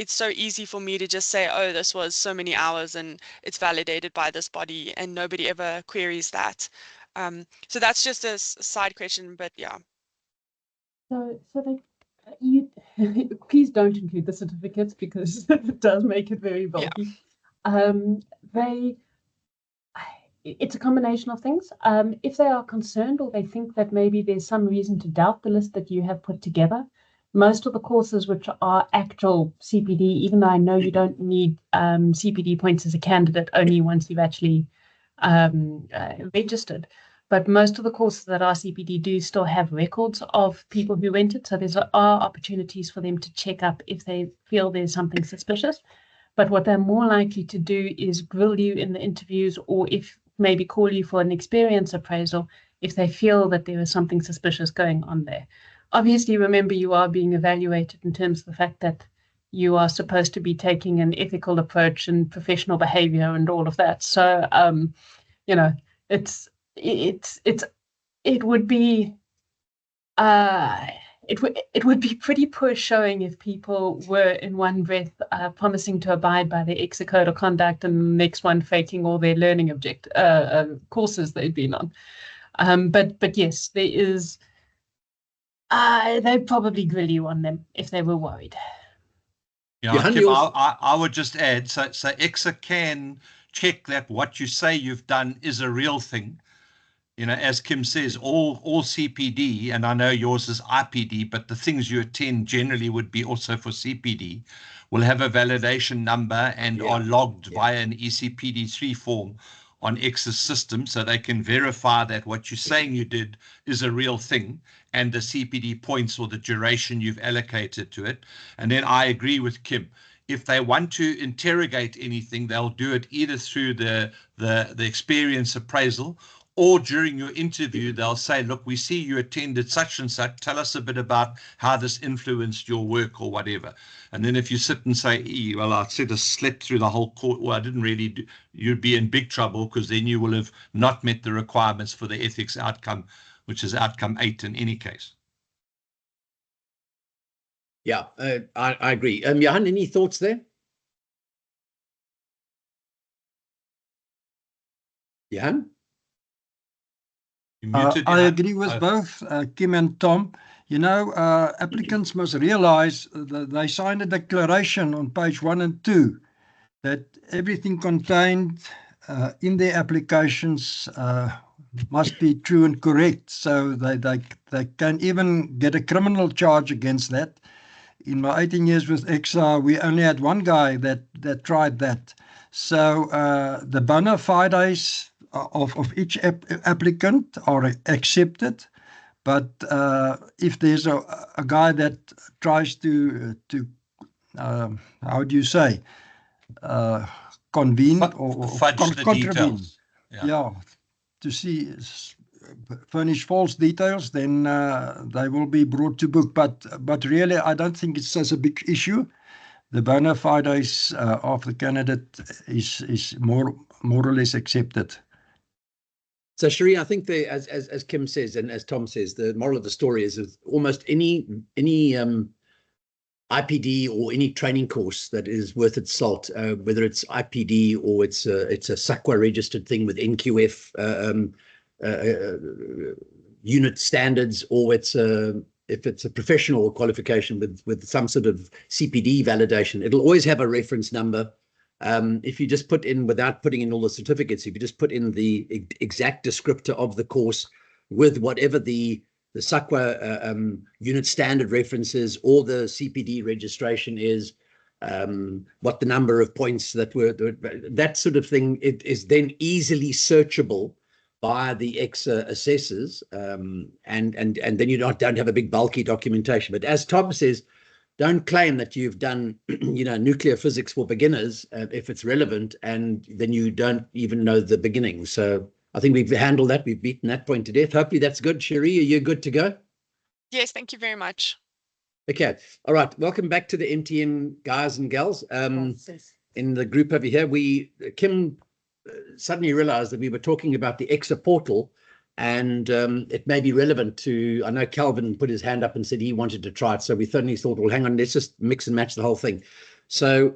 so easy for me to just say, oh, this was so many hours and it's validated by this body, and nobody ever queries that. So that's just a side question, but yeah. So you please don't include the certificates, because it does make it very bulky. Yeah. It's a combination of things. If they are concerned or they think that maybe there's some reason to doubt the list that you have put together, most of the courses which are actual CPD, even though I know you don't need CPD points as a candidate only once you've actually registered, but most of the courses that are CPD do still have records of people who entered. So there are opportunities for them to check up if they feel there's something suspicious. But what they're more likely to do is grill you in the interviews, or if maybe call you for an experience appraisal if they feel that there is something suspicious going on there. Obviously, remember, you are being evaluated in terms of the fact that you are supposed to be taking an ethical approach and professional behavior and all of that. So, it would be it would be pretty poor showing if people were in one breath promising to abide by the EXA code of conduct and the next one faking all their learning courses they've been on. But yes, there is. They'd probably grill you on them if they were worried. Yeah, Kim, I would just add, so EXA can check that what you say you've done is a real thing. As Kim says, all CPD, and I know yours is IPD, but the things you attend generally would be also for CPD, will have a validation number and are logged via an ECPD3 form on EXA's system, so they can verify that what you're saying you did is a real thing, and the CPD points or the duration you've allocated to it. And then I agree with Kim. If they want to interrogate anything, they'll do it either through the experience appraisal, or during your interview, they'll say, look, we see you attended such and such. Tell us a bit about how this influenced your work or whatever. And then if you sit and say, well, I sort of slept through the whole course, well, I didn't really do, you'd be in big trouble, because then you will have not met the requirements for the ethics outcome, which is outcome 8 in any case. Yeah, I agree. Johan, any thoughts there? Johan? I agree with both Kim and Tom. You know, applicants must realize that they signed a declaration on page 1 and 2 that everything contained in their applications must be true and correct. So they can even get a criminal charge against that. In my 18 years with EXA, we only had one guy that tried that. So the bona fides of each applicant are accepted. But if there's a guy that tries to how do you say, convene or contravene, to see furnish false details, then they will be brought to book. But really, I don't think it's such a big issue. The bona fides of the candidate is more or less accepted. So, Cherie, I think as Kim says and as Tom says, the moral of the story is almost any IPD or any training course that is worth its salt, whether it's IPD or it's a SAQA registered thing with NQF unit standards, or if it's a professional qualification with some sort of CPD validation, it'll always have a reference number. If you just put in, without putting in all the certificates, if you just put in the exact descriptor of the course with whatever the SAQA unit standard references or the CPD registration is, what the number of points that were, that sort of thing, it is then easily searchable by the EXA assessors, and then you don't have a big bulky documentation. But as Tom says, don't claim that you've done, nuclear physics for beginners if it's relevant, and then you don't even know the beginnings. So I think we've handled that. We've beaten that point to death. Hopefully that's good. Cherie, are you good to go? Yes, thank you very much. Okay. All right. Welcome back to the MTM guys and gals. In the group over here, Kim suddenly realized that we were talking about the EXA portal, and it may be relevant to, I know Calvin put his hand up and said he wanted to try it. So we suddenly thought, well, hang on, let's just mix and match the whole thing. So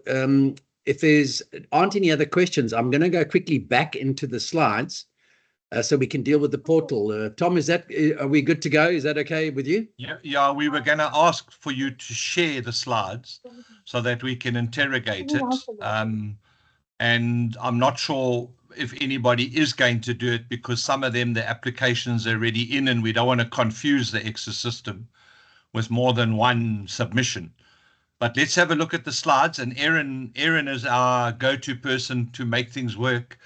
if there's aren't any other questions, I'm going to go quickly back into the slides so we can deal with the portal. Tom, are we good to go? Is that okay with you? Yeah, we were going to ask for you to share the slides so that we can interrogate it. And I'm not sure if anybody is going to do it, because some of them, the applications are already in, and we don't want to confuse the EXA system with more than one submission. But let's have a look at the slides, and Erin is our go-to person to make things work.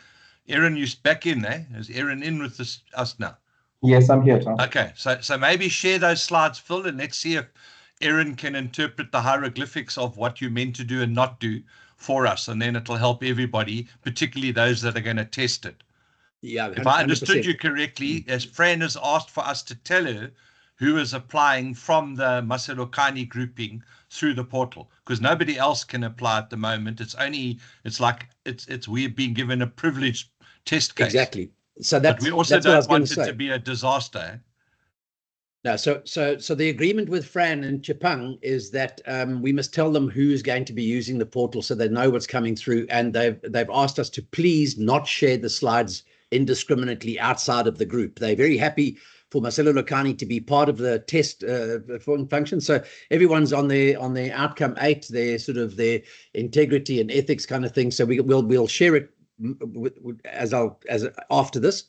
Erin, you back in there? Is Erin in with us now? Yes, I'm here, Tom. Okay, so maybe share those slides, Phil, and let's see if Erin can interpret the hieroglyphics of what you meant to do and not do for us, and then it'll help everybody, particularly those that are going to test it. Yeah, if I understood you correctly, as Fran has asked for us to tell her who is applying from the Maselokani grouping through the portal, because nobody else can apply at the moment. We're being given a privileged test case. Exactly. So but we also don't want it to be a disaster. No, so the agreement with Fran and Chipang is that we must tell them who is going to be using the portal so they know what's coming through, and they've asked us to please not share the slides indiscriminately outside of the group. They're very happy for Marcelo Locani to be part of the test function. So everyone's on their outcome 8, their sort of their integrity and ethics kind of thing. So we'll share it as after this.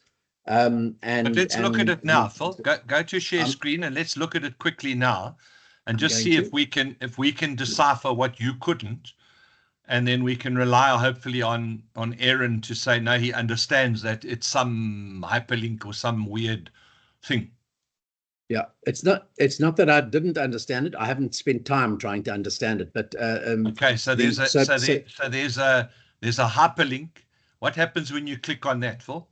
But let's look at it now, Phil. Go to share screen and let's look at it quickly now, and just see if we can decipher what you couldn't, and then we can rely hopefully on Aaron to say no, he understands that it's some hyperlink or some weird thing. Yeah, it's not that I didn't understand it. I haven't spent time trying to understand it. But okay, so there's a hyperlink. What happens when you click on that, Phil?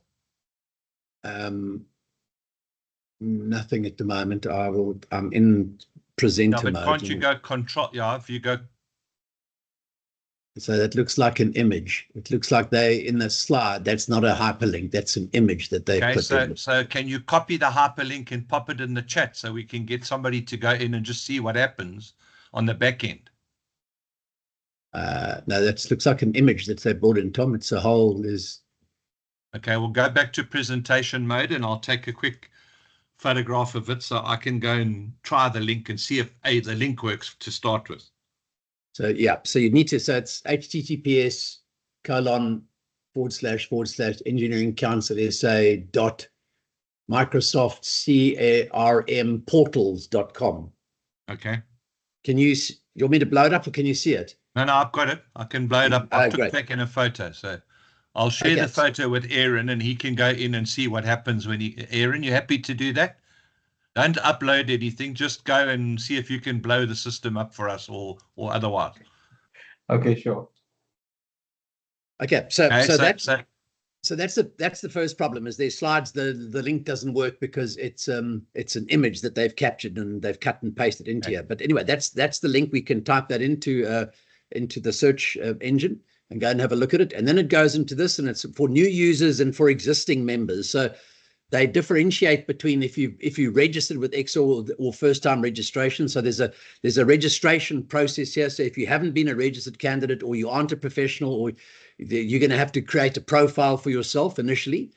Nothing at the moment. I'm in presenter mode. Can't you go control? Yeah, if you go. So that looks like an image. It looks like they in the slide. That's not a hyperlink. That's an image that they put in. So can you copy the hyperlink and pop it in the chat so we can get somebody to go in and just see what happens on the back end? No, that looks like an image that they brought in, Tom. It's a whole is. Okay, we'll go back to presentation mode and I'll take a quick photograph of it so I can go and try the link and see if the link works to start with. So yeah, so you need to, so it's https://engineeringcouncil.sa.microsoftcarmportals.com. Okay. You want me to blow it up or can you see it? No, I've got it. I can blow it up. I've taken a photo, so I'll share the photo with Aaron and he can go in and see what happens when Aaron, you happy to do that? Don't upload anything. Just go and see if you can blow the system up for us or otherwise. Okay, sure. Okay, so that's the first problem is their slides. The link doesn't work because it's an image that they've captured and they've cut and pasted into here. But anyway, that's the link. We can type that into the search engine and go and have a look at it. And then it goes into this, and it's for new users and for existing members. So they differentiate between if you registered with EXA or first time registration. So there's a registration process here. So if you haven't been a registered candidate or you aren't a professional, or you're going to have to create a profile for yourself initially.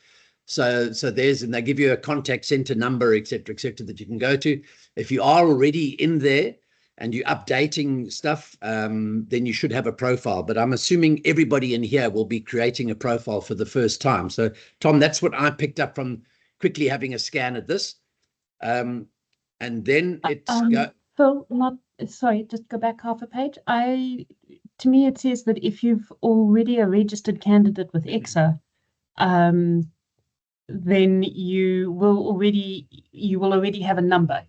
So and they give you a contact center number, et cetera, that you can go to. If you are already in there and you're updating stuff, then you should have a profile. But I'm assuming everybody in here will be creating a profile for the first time. So Tom, that's what I picked up from quickly having a scan at this. And then it's Phil, sorry, just go back half a page. To me, it says that if you've already a registered candidate with EXA, then you will already have a number.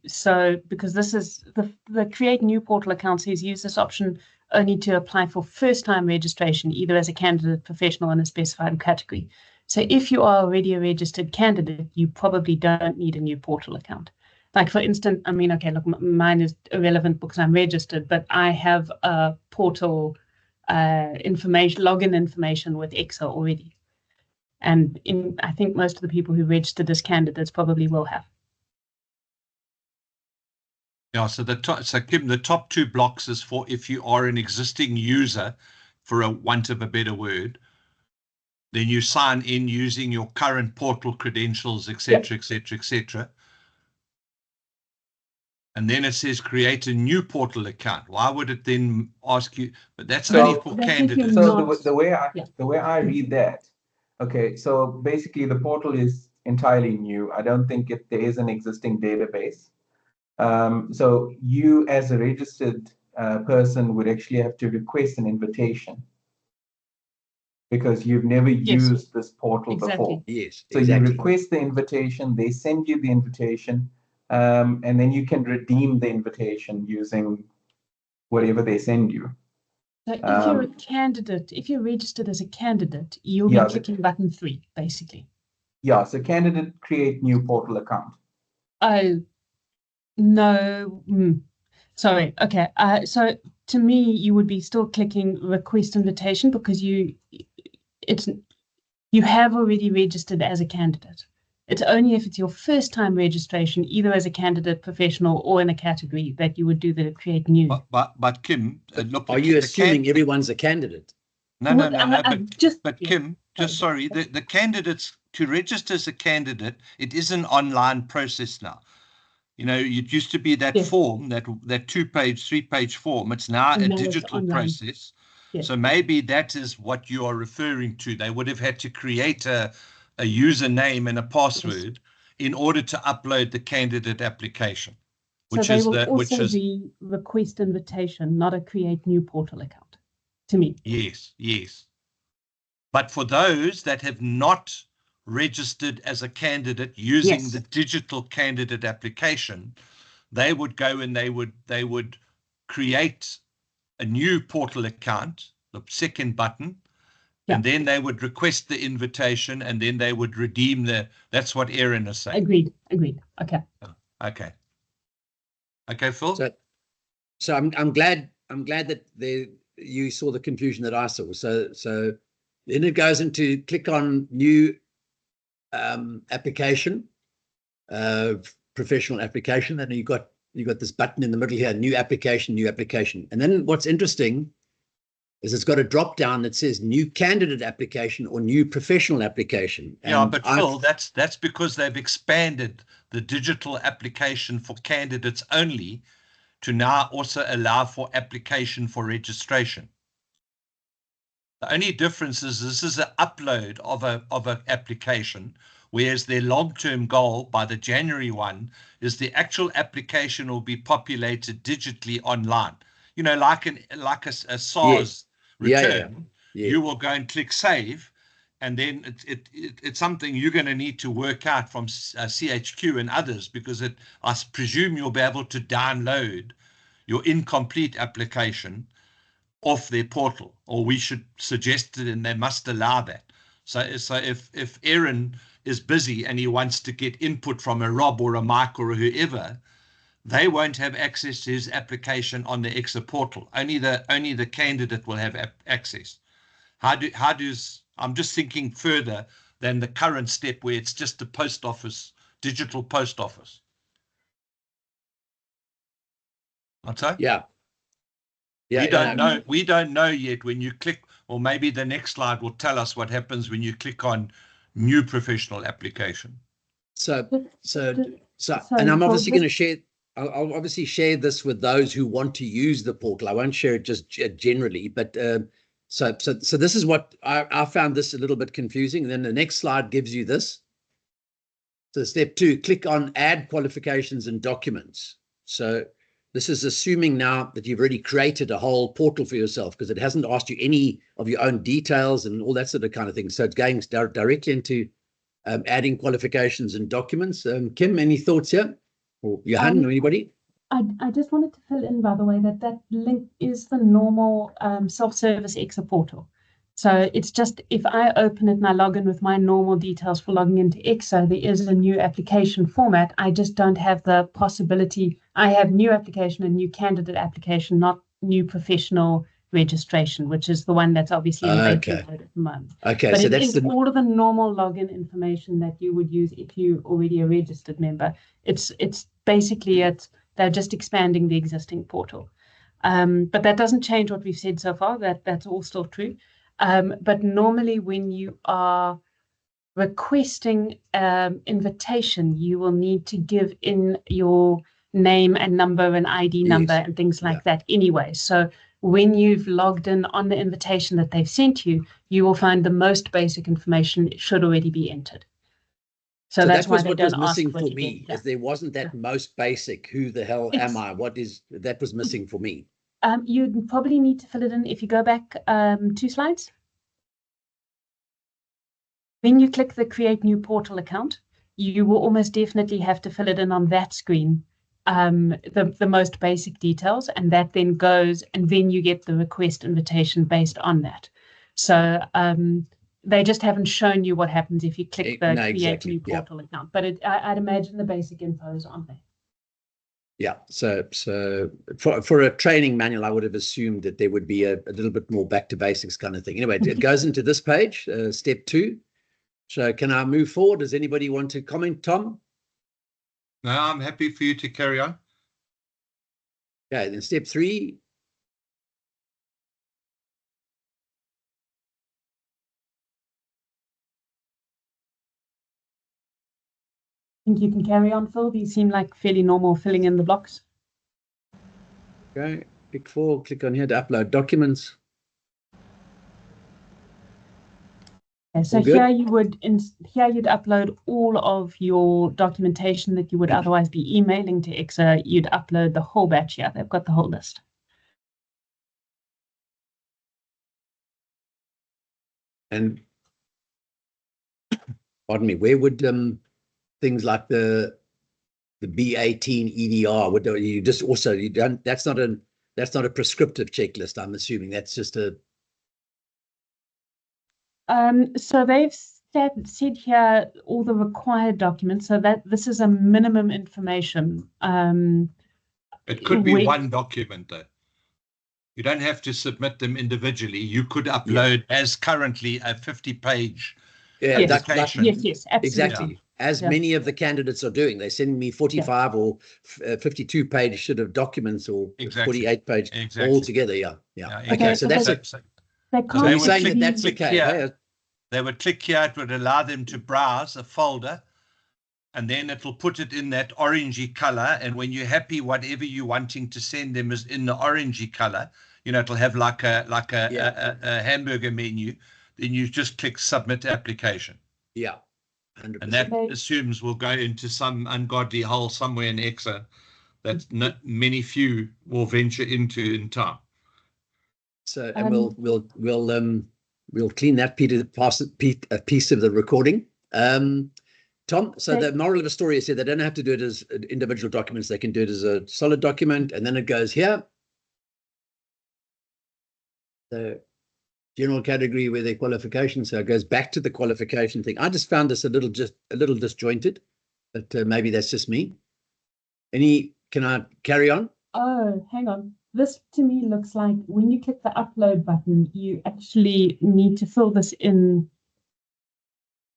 So because this is the create new portal account says use this option only to apply for first time registration, either as a candidate, professional in a specified category. So if you are already a registered candidate, you probably don't need a new portal account. Like for instance, I mean, okay, look, mine is irrelevant because I'm registered, but I have a portal login information with EXA already. And I think most of the people who registered as candidates probably will have. Yeah, so Kim, the top two blocks is for if you are an existing user, for a want of a better word, then you sign in using your current portal credentials, etc., etc., etc. And then it says create a new portal account. Why would it then ask you? But that's only for candidates. So the way I read that, okay, so basically the portal is entirely new. I don't think there is an existing database. So you as a registered person would actually have to request an invitation because you've never used this portal before. Yes. So you request the invitation, they send you the invitation, and then you can redeem the invitation using whatever they send you. So if you're a candidate, if you're registered as a candidate, you'll be clicking button 3, basically. Yeah, so candidate create new portal account. Oh, no. Sorry. Okay. So to me, you would be still clicking request invitation because you have already registered as a candidate. It's only if it's your first time registration, either as a candidate, professional, or in a category, that you would do the create new. But Kim, look, are you assuming everyone's a candidate? No. But Kim, sorry, the candidates, to register as a candidate, it is an online process now. You know, it used to be that form, that 2-page, 3-page form. It's now a digital process. Yes. So maybe that is what you are referring to. They would have had to create a username and a password in order to upload the candidate application. So they will also be request invitation, not a create new portal account, to me. Yes. But for those that have not registered as a candidate using the digital candidate application, they would go and they would create a new portal account, the second button, and then they would request the invitation, and then they would redeem that's what Aaron is saying. Agreed. Okay. Okay, Phil. So I'm glad that you saw the confusion that I saw. So then it goes into click on new application, professional application, and you've got you've got this button in the middle here, new application, new application. And then what's interesting is it's got a drop down that says new candidate application or new professional application. Yeah, but Phil, that's because they've expanded the digital application for candidates only to now also allow for application for registration. The only difference is this is an upload of an application, whereas their long-term goal by the January one is the actual application will be populated digitally online. You know, like a SARS return, you will go and click save, and then it's something you're going to need to work out from CHQ and others, because I presume you'll be able to download your incomplete application off their portal, or we should suggest it, and they must allow that. So if Aaron is busy and he wants to get input from a Rob or a Mike or whoever, they won't have access to his application on the EXA portal. Only the candidate will have access. I'm just thinking further than the current step where it's just a post office, digital post office. What's that? Yeah. We don't know yet when you click, or maybe the next slide will tell us what happens when you click on new professional application. So and I'm obviously going to share, I'll obviously share this with those who want to use the portal. I won't share it just generally, but so this is what I found this a little bit confusing. And then the next slide gives you this. So step 2, click on add qualifications and documents. So this is assuming now that you've already created a whole portal for yourself, because it hasn't asked you any of your own details and all that sort of kind of thing. So it's going directly into adding qualifications and documents. Kim, any thoughts here? Or Johan, anybody? I just wanted to fill in, by the way, that link is the normal self-service EXA portal. So it's just, if I open it and I log in with my normal details for logging into EXA, there is a new application format. I just don't have the possibility. I have new application and new candidate application, not new professional registration, which is the one that's obviously in beta mode at the moment. Okay, but so that's all of the normal login information that you would use if you're already a registered member. It's basically they're just expanding the existing portal. But that doesn't change what we've said so far. That's all still true. But normally when you are requesting invitation, you will need to give in your name and number and ID number and things like that anyway. So when you've logged in on the invitation that they've sent you, you will find the most basic information should already be entered. So that's why what was missing for me, is there wasn't that most basic, who the hell am I? That was missing for me. You'd probably need to fill it in if you go back 2 slides. When you click the create new portal account, you will almost definitely have to fill it in on that screen, the most basic details, and that then goes, and then you get the request invitation based on that. So they just haven't shown you what happens if you click the create new portal account, but I'd imagine the basic info is on there. Yeah, so for a training manual, I would have assumed that there would be a little bit more back to basics kind of thing. Anyway, it goes into this page, step 2. So can I move forward? Does anybody want to comment, Tom? No, I'm happy for you to carry on. Okay, then step 3. I think you can carry on, Phil. These seem like fairly normal filling in the blocks. Okay, pick 4, click on here to upload documents. Okay, so here you'd upload all of your documentation that you would otherwise be emailing to EXA. You'd upload the whole batch here. They've got the whole list. And pardon me, where would things like the B18 EDR, would you just also, you don't, that's not a prescriptive checklist, I'm assuming. That's just a so they've said here all the required documents, so that this is a minimum information. It could be one document though. You don't have to submit them individually. You could upload as currently a 50-page application. Yes, absolutely. Exactly. as many of the candidates are doing. They're sending me 45 or 52 page sort of documents, or 48 page all together. Yeah. Okay, so that's it. So you're saying that that's okay. Here, they would click here. It would allow them to browse a folder, and then it'll put it in that orangey color. And when you're happy, whatever you're wanting to send them is in the orangey color. You know, it'll have like a hamburger menu. Then you just click submit application. Yeah. 100%. And that assumes we'll go into some ungodly hole somewhere in EXA that many few will venture into in time. So, and we'll clean that piece of the recording. Tom, so the moral of the story is that they don't have to do it as individual documents. They can do it as a solid document, and then it goes here. The general category where their qualification, so it goes back to the qualification thing. I just found this a little disjointed, but maybe that's just me. Can I carry on? Oh, hang on. This to me looks like when you click the upload button, you actually need to fill this in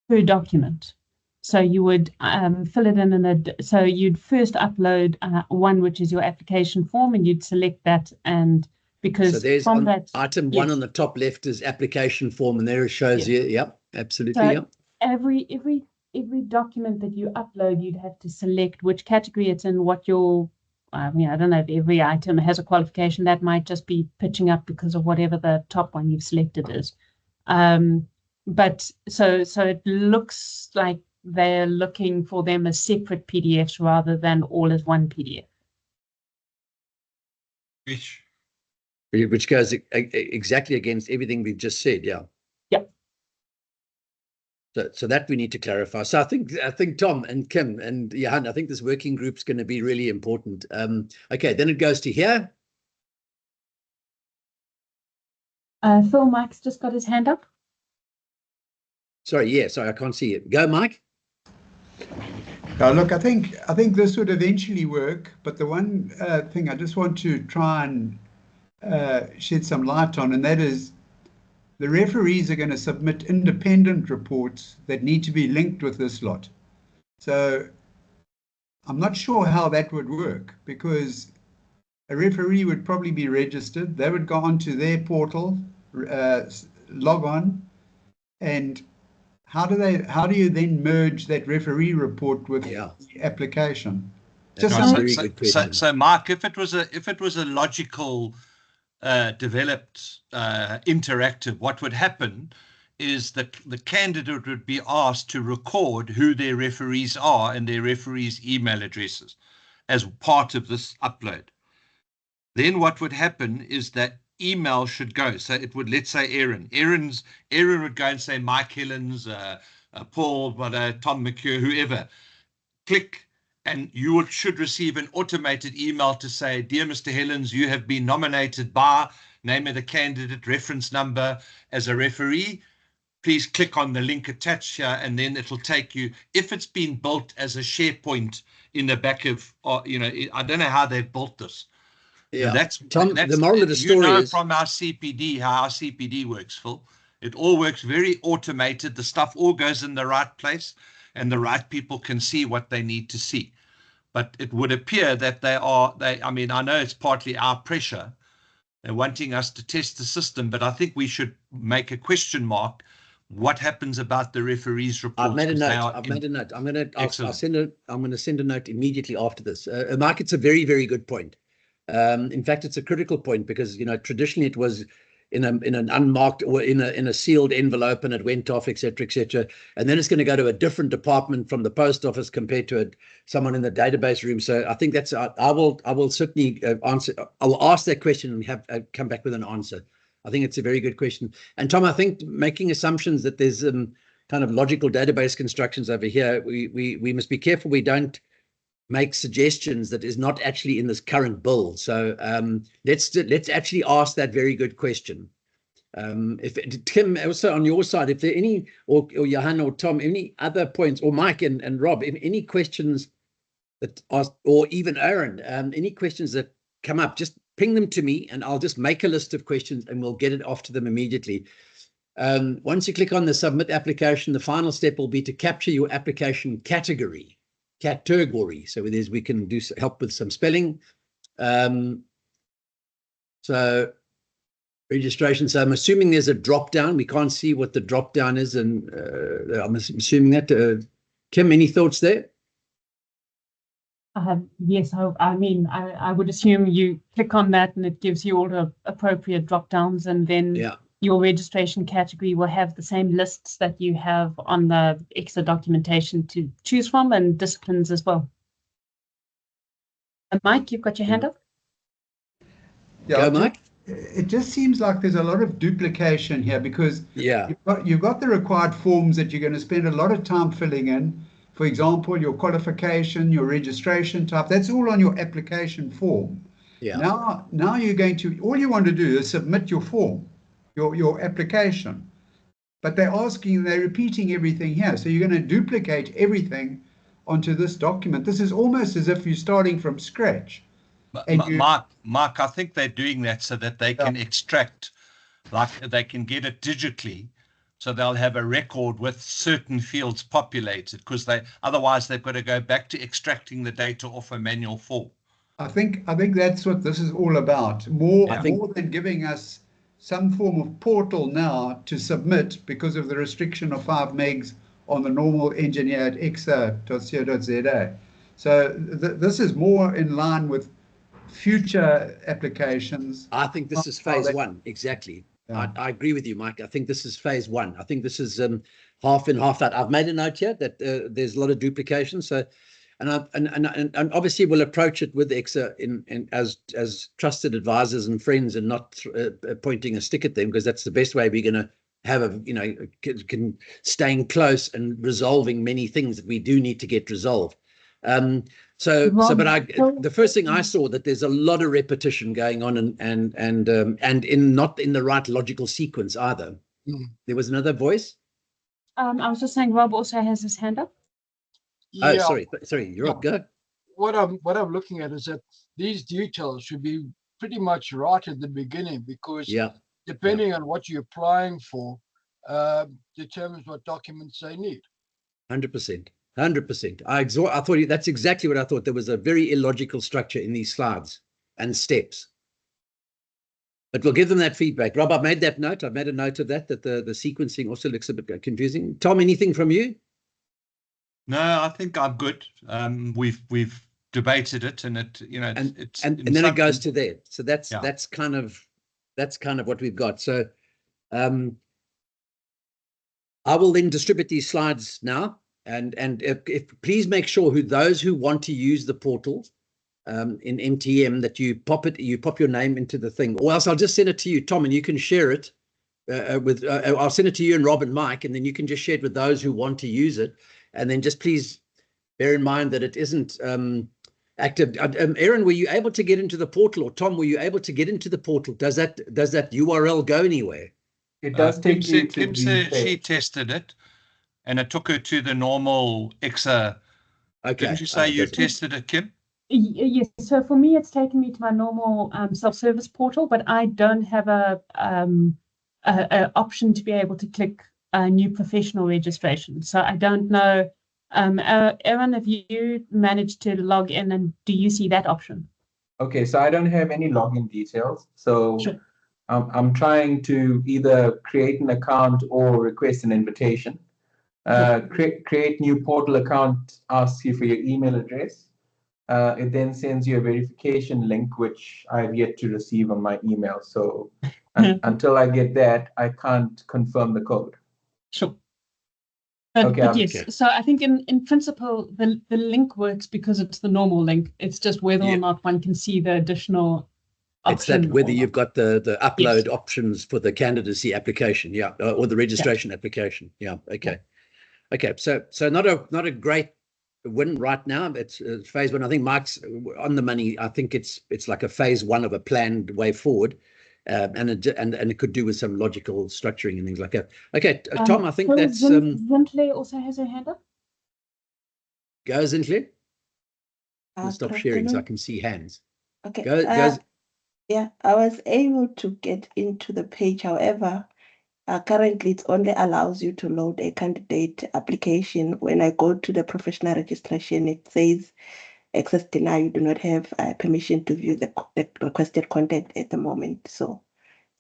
per document. So you would fill it in so you'd first upload one, which is your application form, and you'd select that. And because so there's from that item one on the top left is application form, and there it shows you. Yep, absolutely. So yep. Every document that you upload, you'd have to select which category it's in, what your I don't know if every item has a qualification. That might just be pitching up because of whatever the top one you've selected is. But so it looks like they're looking for them as separate PDFs rather than all as one PDF. Which goes exactly against everything we've just said. Yeah. Yep. So that we need to clarify. So I think Tom and Kim and Johan, I think this working group is going to be really important. Okay, then it goes to here. Phil Mike's just got his hand up. Sorry, I can't see it. Go, Mike. Look, I think this would eventually work, but the one thing I just want to try and shed some light on, and that is the referees are going to submit independent reports that need to be linked with this lot. So I'm not sure how that would work, because a referee would probably be registered. They would go onto their portal, log on, and how do you then merge that referee report with the application? So Mark, if it was a logical developed interactive, what would happen is that the candidate would be asked to record who their referees are and their referees' email addresses as part of this upload. Then what would happen is that email should go. So it would, let's say Aaron would go and say Mike Hillens, Paul, Tom McCure, whoever. Click, and you should receive an automated email to say, dear Mr. Hillens, you have been nominated by name of the candidate, reference number as a referee. Please click on the link attached here, and then it'll take you. If it's been built as a SharePoint in the back of, I don't know how they've built this. Yeah, that's the moral of the story is from our CPD, how our CPD works, Phil. It all works very automated. The stuff all goes in the right place, and the right people can see what they need to see. But it would appear that I know it's partly our pressure. They're wanting us to test the system, but I think we should make a question mark. What happens about the referees' reports? I've made a note. I'm going to send a note immediately after this. Mark, it's a very, very good point. In fact, it's a critical point because, traditionally it was in an unmarked or in a sealed envelope, and it went off, etc., etc. And then it's going to go to a different department from the post office compared to someone in the database room. So I think I will certainly answer. I will ask that question and have come back with an answer. I think it's a very good question. And Tom, I think making assumptions that there's kind of logical database constructions over here, we must be careful we don't make suggestions that is not actually in this current bill. So let's actually ask that very good question. If Kim, also on your side, if there are any, or Johan or Tom, any other points, or Mike and Rob, any questions that are, or even Aaron, any questions that come up, just ping them to me and I'll just make a list of questions and we'll get it off to them immediately. Once you click on the submit application, the final step will be to capture your application category. So we can do help with some spelling. So registration. So I'm assuming there's a drop down. We can't see what the drop down is, and I'm assuming that. Kim, any thoughts there? Yes, I would assume you click on that and it gives you all the appropriate drop downs, and then your registration category will have the same lists that you have on the EXA documentation to choose from, and disciplines as well. And Mike, you've got your hand up? Yeah, go, Mike. It just seems like there's a lot of duplication here, because you've got the required forms that you're going to spend a lot of time filling in. For example, your qualification, your registration type, that's all on your application form. Now you're going to, all you want to do is submit your form, your application. But they're repeating everything here. So you're going to duplicate everything onto this document. This is almost as if you're starting from scratch. Mark, I think they're doing that so that they can extract, like they can get it digitally. So they'll have a record with certain fields populated, because otherwise they've got to go back to extracting the data off a manual form. I think that's what this is all about. More than giving us some form of portal now to submit because of the restriction of 5 megs on the normal engineered exa.co.za. So this is more in line with future applications. I think this is phase 1, exactly. I agree with you, Mike. I think this is phase 1. I think this is half in, half out. I've made a note here that there's a lot of duplication. So, and obviously we'll approach it with EXA as trusted advisors and friends, and not pointing a stick at them, because that's the best way we're going to have staying close and resolving many things that we do need to get resolved. But the first thing I saw, that there's a lot of repetition going on, and not in the right logical sequence either. There was another voice. I was just saying, Rob also has his hand up. Oh, sorry, you're up. Go. What I'm looking at is that these details should be pretty much right at the beginning, because depending on what you're applying for, determines what documents they need. 100%. 100%. I thought that's exactly what I thought. There was a very illogical structure in these slides and steps. But we'll give them that feedback. Rob, I've made that note. I've made a note of that the sequencing also looks a bit confusing. Tom, anything from you? No, I think I'm good. We've debated it, and then it goes to there. So that's kind of what we've got. So I will then distribute these slides now. And if please make sure those who want to use the portal in MTM, that you pop your name into the thing, or else I'll just send it to you, Tom, and you can share it I'll send it to you and Rob and Mike, and then you can just share it with those who want to use it. And then just please bear in mind that it isn't active. Aaron, were you able to get into the portal, or Tom, were you able to get into the portal? Does that URL go anywhere? It does take you to Kim said she tested it, and it took her to the normal EXA. Okay. Didn't you say you tested it, Kim? Yes. So for me, it's taken me to my normal self-service portal, but I don't have a option to be able to click new professional registration. So I don't know. Aaron, have you managed to log in, and do you see that option? Okay, so I don't have any login details. So sure. I'm trying to either create an account or request an invitation. Create new portal account asks you for your email address. It then sends you a verification link, which I've yet to receive on my email. So until I get that, I can't confirm the code. Sure. But yes, okay. So I think in principle, the link works because it's the normal link. It's just whether or not one can see the additional option. It's that whether you've got the upload options for the candidacy application, or the registration application. Yeah, okay. Okay, so not a great win right now. It's phase 1. I think Mike's on the money. I think it's like a phase 1 of a planned way forward, and it could do with some logical structuring and things like that. Okay, Tom, I think that's Zintle also has her hand up. Go, Zintle. Stop sharing so I can see hands. Okay. Go. Yeah, I was able to get into the page. However, Currently, it only allows you to load a candidate application. When I go to the professional registration, it says access denied. You do not have permission to view the requested content at the moment. So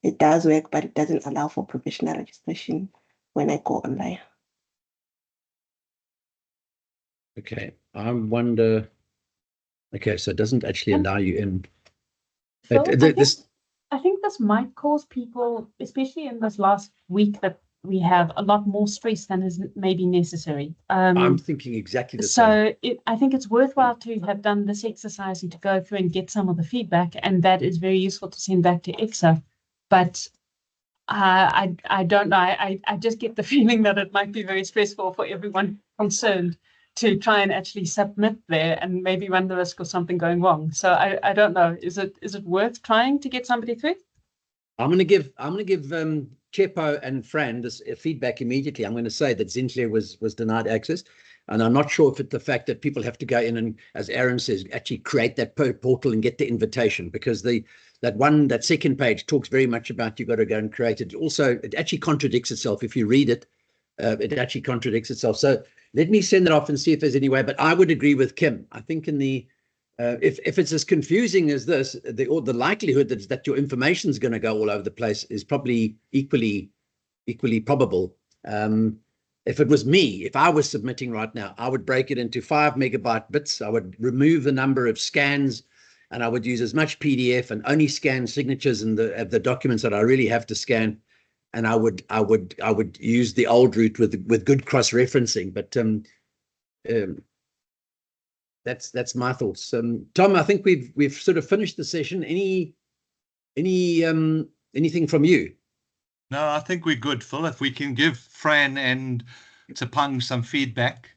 it does work, but it doesn't allow for professional registration when I go online. Okay, I wonder. Okay, so it doesn't actually allow you in. Phil, I think this might cause people, especially in this last week that we have, a lot more stress than is maybe necessary. I'm thinking exactly the same. So I think it's worthwhile to have done this exercise and to go through and get some of the feedback, and that is very useful to send back to EXA. But I don't know. I just get the feeling that it might be very stressful for everyone concerned to try and actually submit there and maybe run the risk of something going wrong. So I don't know. Is it worth trying to get somebody through? I'm going to give Chepo and Fran this feedback immediately. I'm going to say that Zintle was denied access, and I'm not sure if it's the fact that people have to go in and, as Aaron says, actually create that portal and get the invitation, because that second page talks very much about you've got to go and create it. Also, it actually contradicts itself. If you read it, it actually contradicts itself. So let me send it off and see if there's any way. But I would agree with Kim. I think in the if it's as confusing as this, the likelihood that your information is going to go all over the place is probably equally probable. If it was me, if I was submitting right now, I would break it into 5 megabyte bits. I would remove the number of scans, and I would use as much PDF and only scan signatures and the documents that I really have to scan. And I would use the old route with good cross-referencing. But that's my thoughts. Tom, I think we've sort of finished the session. Anything from you? No, I think we're good, Phil. If we can give Fran and Tsepang some feedback.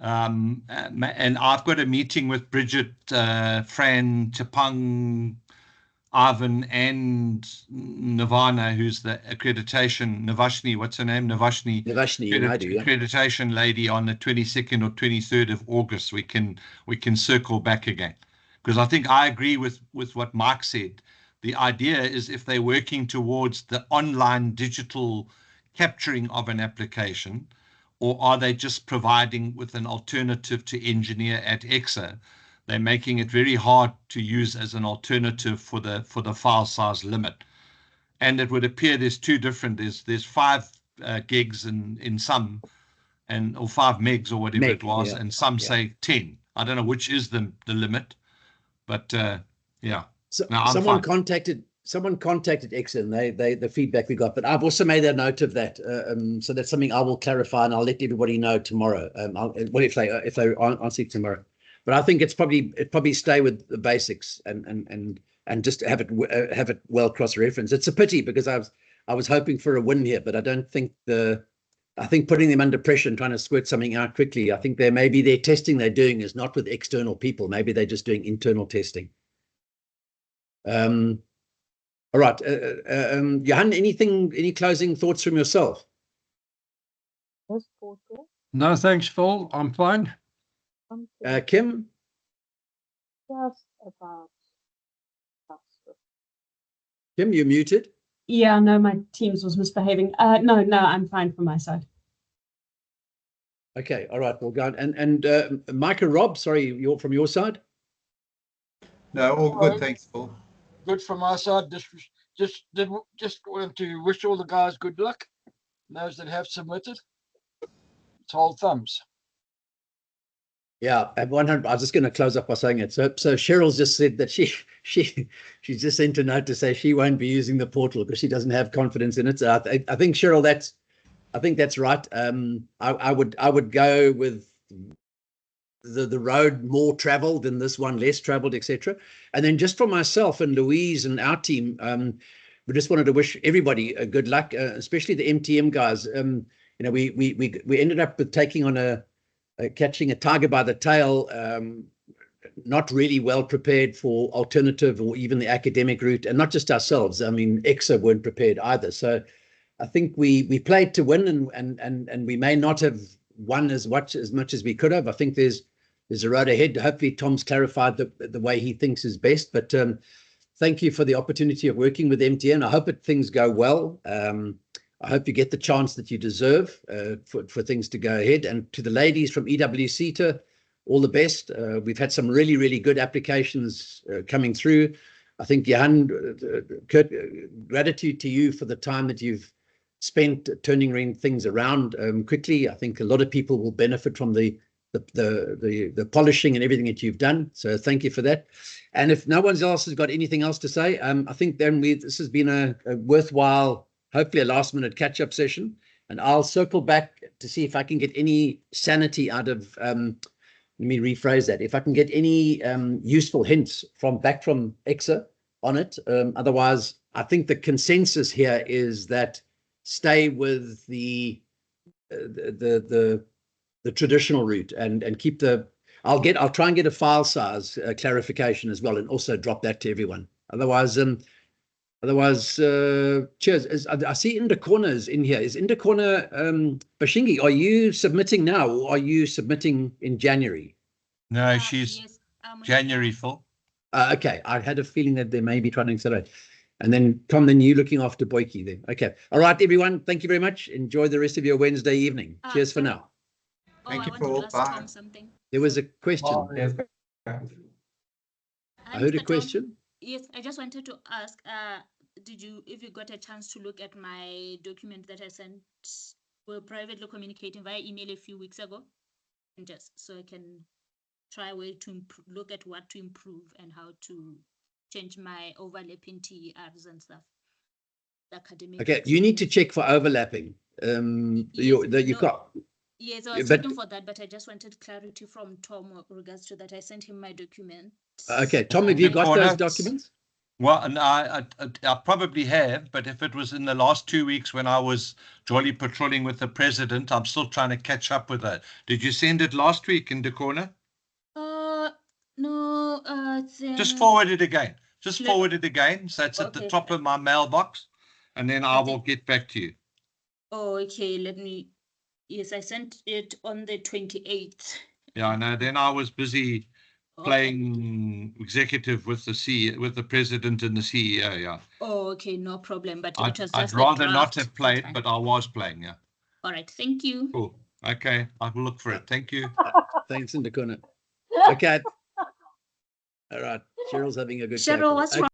And I've got a meeting with Bridget, Fran, Tsepang, Ivan, and Nirvana, who's the accreditation, Navashni, what's her name? Navashni, accreditation lady, on the 22nd or 23rd of August. We can circle back again, because I think I agree with what Mark said. The idea is, if they're working towards the online digital capturing of an application, or are they just providing with an alternative to engineer at EXA? They're making it very hard to use as an alternative for the file size limit. And it would appear there's two different. There's 5 gigs in some, or 5 megs or whatever it was, and some say 10. I don't know which is the limit, but yeah. So someone contacted EXA, and the feedback we got. But I've also made a note of that, so that's something I will clarify, and I'll let everybody know tomorrow. If they answer tomorrow. But I think it probably stay with the basics and just have it well cross-referenced. It's a pity, because I was hoping for a win here, but I don't think I think putting them under pressure and trying to squirt something out quickly, I think maybe their testing they're doing is not with external people. Maybe they're just doing internal testing. All right, Johan, any closing thoughts from yourself? No, thanks, Phil. I'm fine. Kim? Just about. Kim, you're muted. Yeah, no, my Teams was misbehaving. No, I'm fine from my side. Okay, all right, we'll go on. And Mike and Rob, sorry, from your side? No, all good, thanks, Phil. Good from my side. Just wanted to wish all the guys good luck. Those that have submitted, it's all thumbs. Yeah, at 100. I was just going to close up by saying it. So Cheryl's just said that she just sent a note to say she won't be using the portal because she doesn't have confidence in it. So I think, Cheryl, that's right. I would go with the road more traveled than this one less traveled, etc. And then just for myself and Louise and our team, we just wanted to wish everybody a good luck, especially the MTM guys. We ended up with taking on catching a tiger by the tail, not really well prepared for alternative or even the academic route, and not just ourselves. I mean, EXA weren't prepared either. So I think we played to win, and we may not have won as much as we could have. I think there's a road ahead. Hopefully Tom's clarified the way he thinks is best, but thank you for the opportunity of working with MTN. I hope things go well. I hope you get the chance that you deserve for things to go ahead. And to the ladies from EWSETA, all the best. We've had some really, really good applications coming through. I think, Johan, Kurt, gratitude to you for the time that you've spent turning things around quickly. I think a lot of people will benefit from the polishing and everything that you've done. So thank you for that. And if no one else has got anything else to say, I think then this has been a worthwhile, hopefully a last-minute catch-up session. And I'll circle back to see if I can get any sanity out of, let me rephrase that, if I can get any useful hints back from EXA on it. Otherwise, I think the consensus here is that stay with the traditional route and keep I'll try and get a file size clarification as well, and also drop that to everyone. Otherwise, cheers. I see Indakona is in here. Is Indakona Bashingi? Are you submitting now, or are you submitting in January? No, she's Yes, January full. Okay, I had a feeling that they may be trying to accelerate. And then Tom, then you looking after Boykie then. Okay. All right, everyone. Thank you very much. Enjoy the rest of your Wednesday evening. Cheers for now. Thank you, I Paul. wanted to ask Bye. Tom something. There was a question. Yes. I heard a Mr. Tom, question. yes, I just wanted to ask, if you got a chance to look at my document that I sent, we're privately communicating via email a few weeks ago, and just so I can try a way to look at what to improve and how to change my overlapping TERs and stuff. Academic. Okay, you need to check for overlapping. You've got. Yes, I was but- checking for that, but I just wanted clarity from Tom with regards to that. I sent him my document. Okay, Tom, have you got those documents? Well, and I probably have, but if it was in the last 2 weeks when I was jolly patrolling with the president, I'm still trying to catch up with that. Did you send it last week in Dakona? No, Just forward it again. Just Let- forward it again. So it's at the Okay. top of my mailbox, and then I will get back to you. Oh, okay, yes, I sent it on the 28th. Yeah, no, then I was busy Okay. playing executive with the president and the CEO. Yeah, Oh, okay, no problem, but I'd it was I'd just rather a not draft. have played, That's fine. but I was playing. Yeah, All right, thank you. cool. Okay, I will look for it. Thank you. Thanks, Indakona. Okay. All right. Cheryl's having a good Cheryl, cackle. what's Okay. wrong?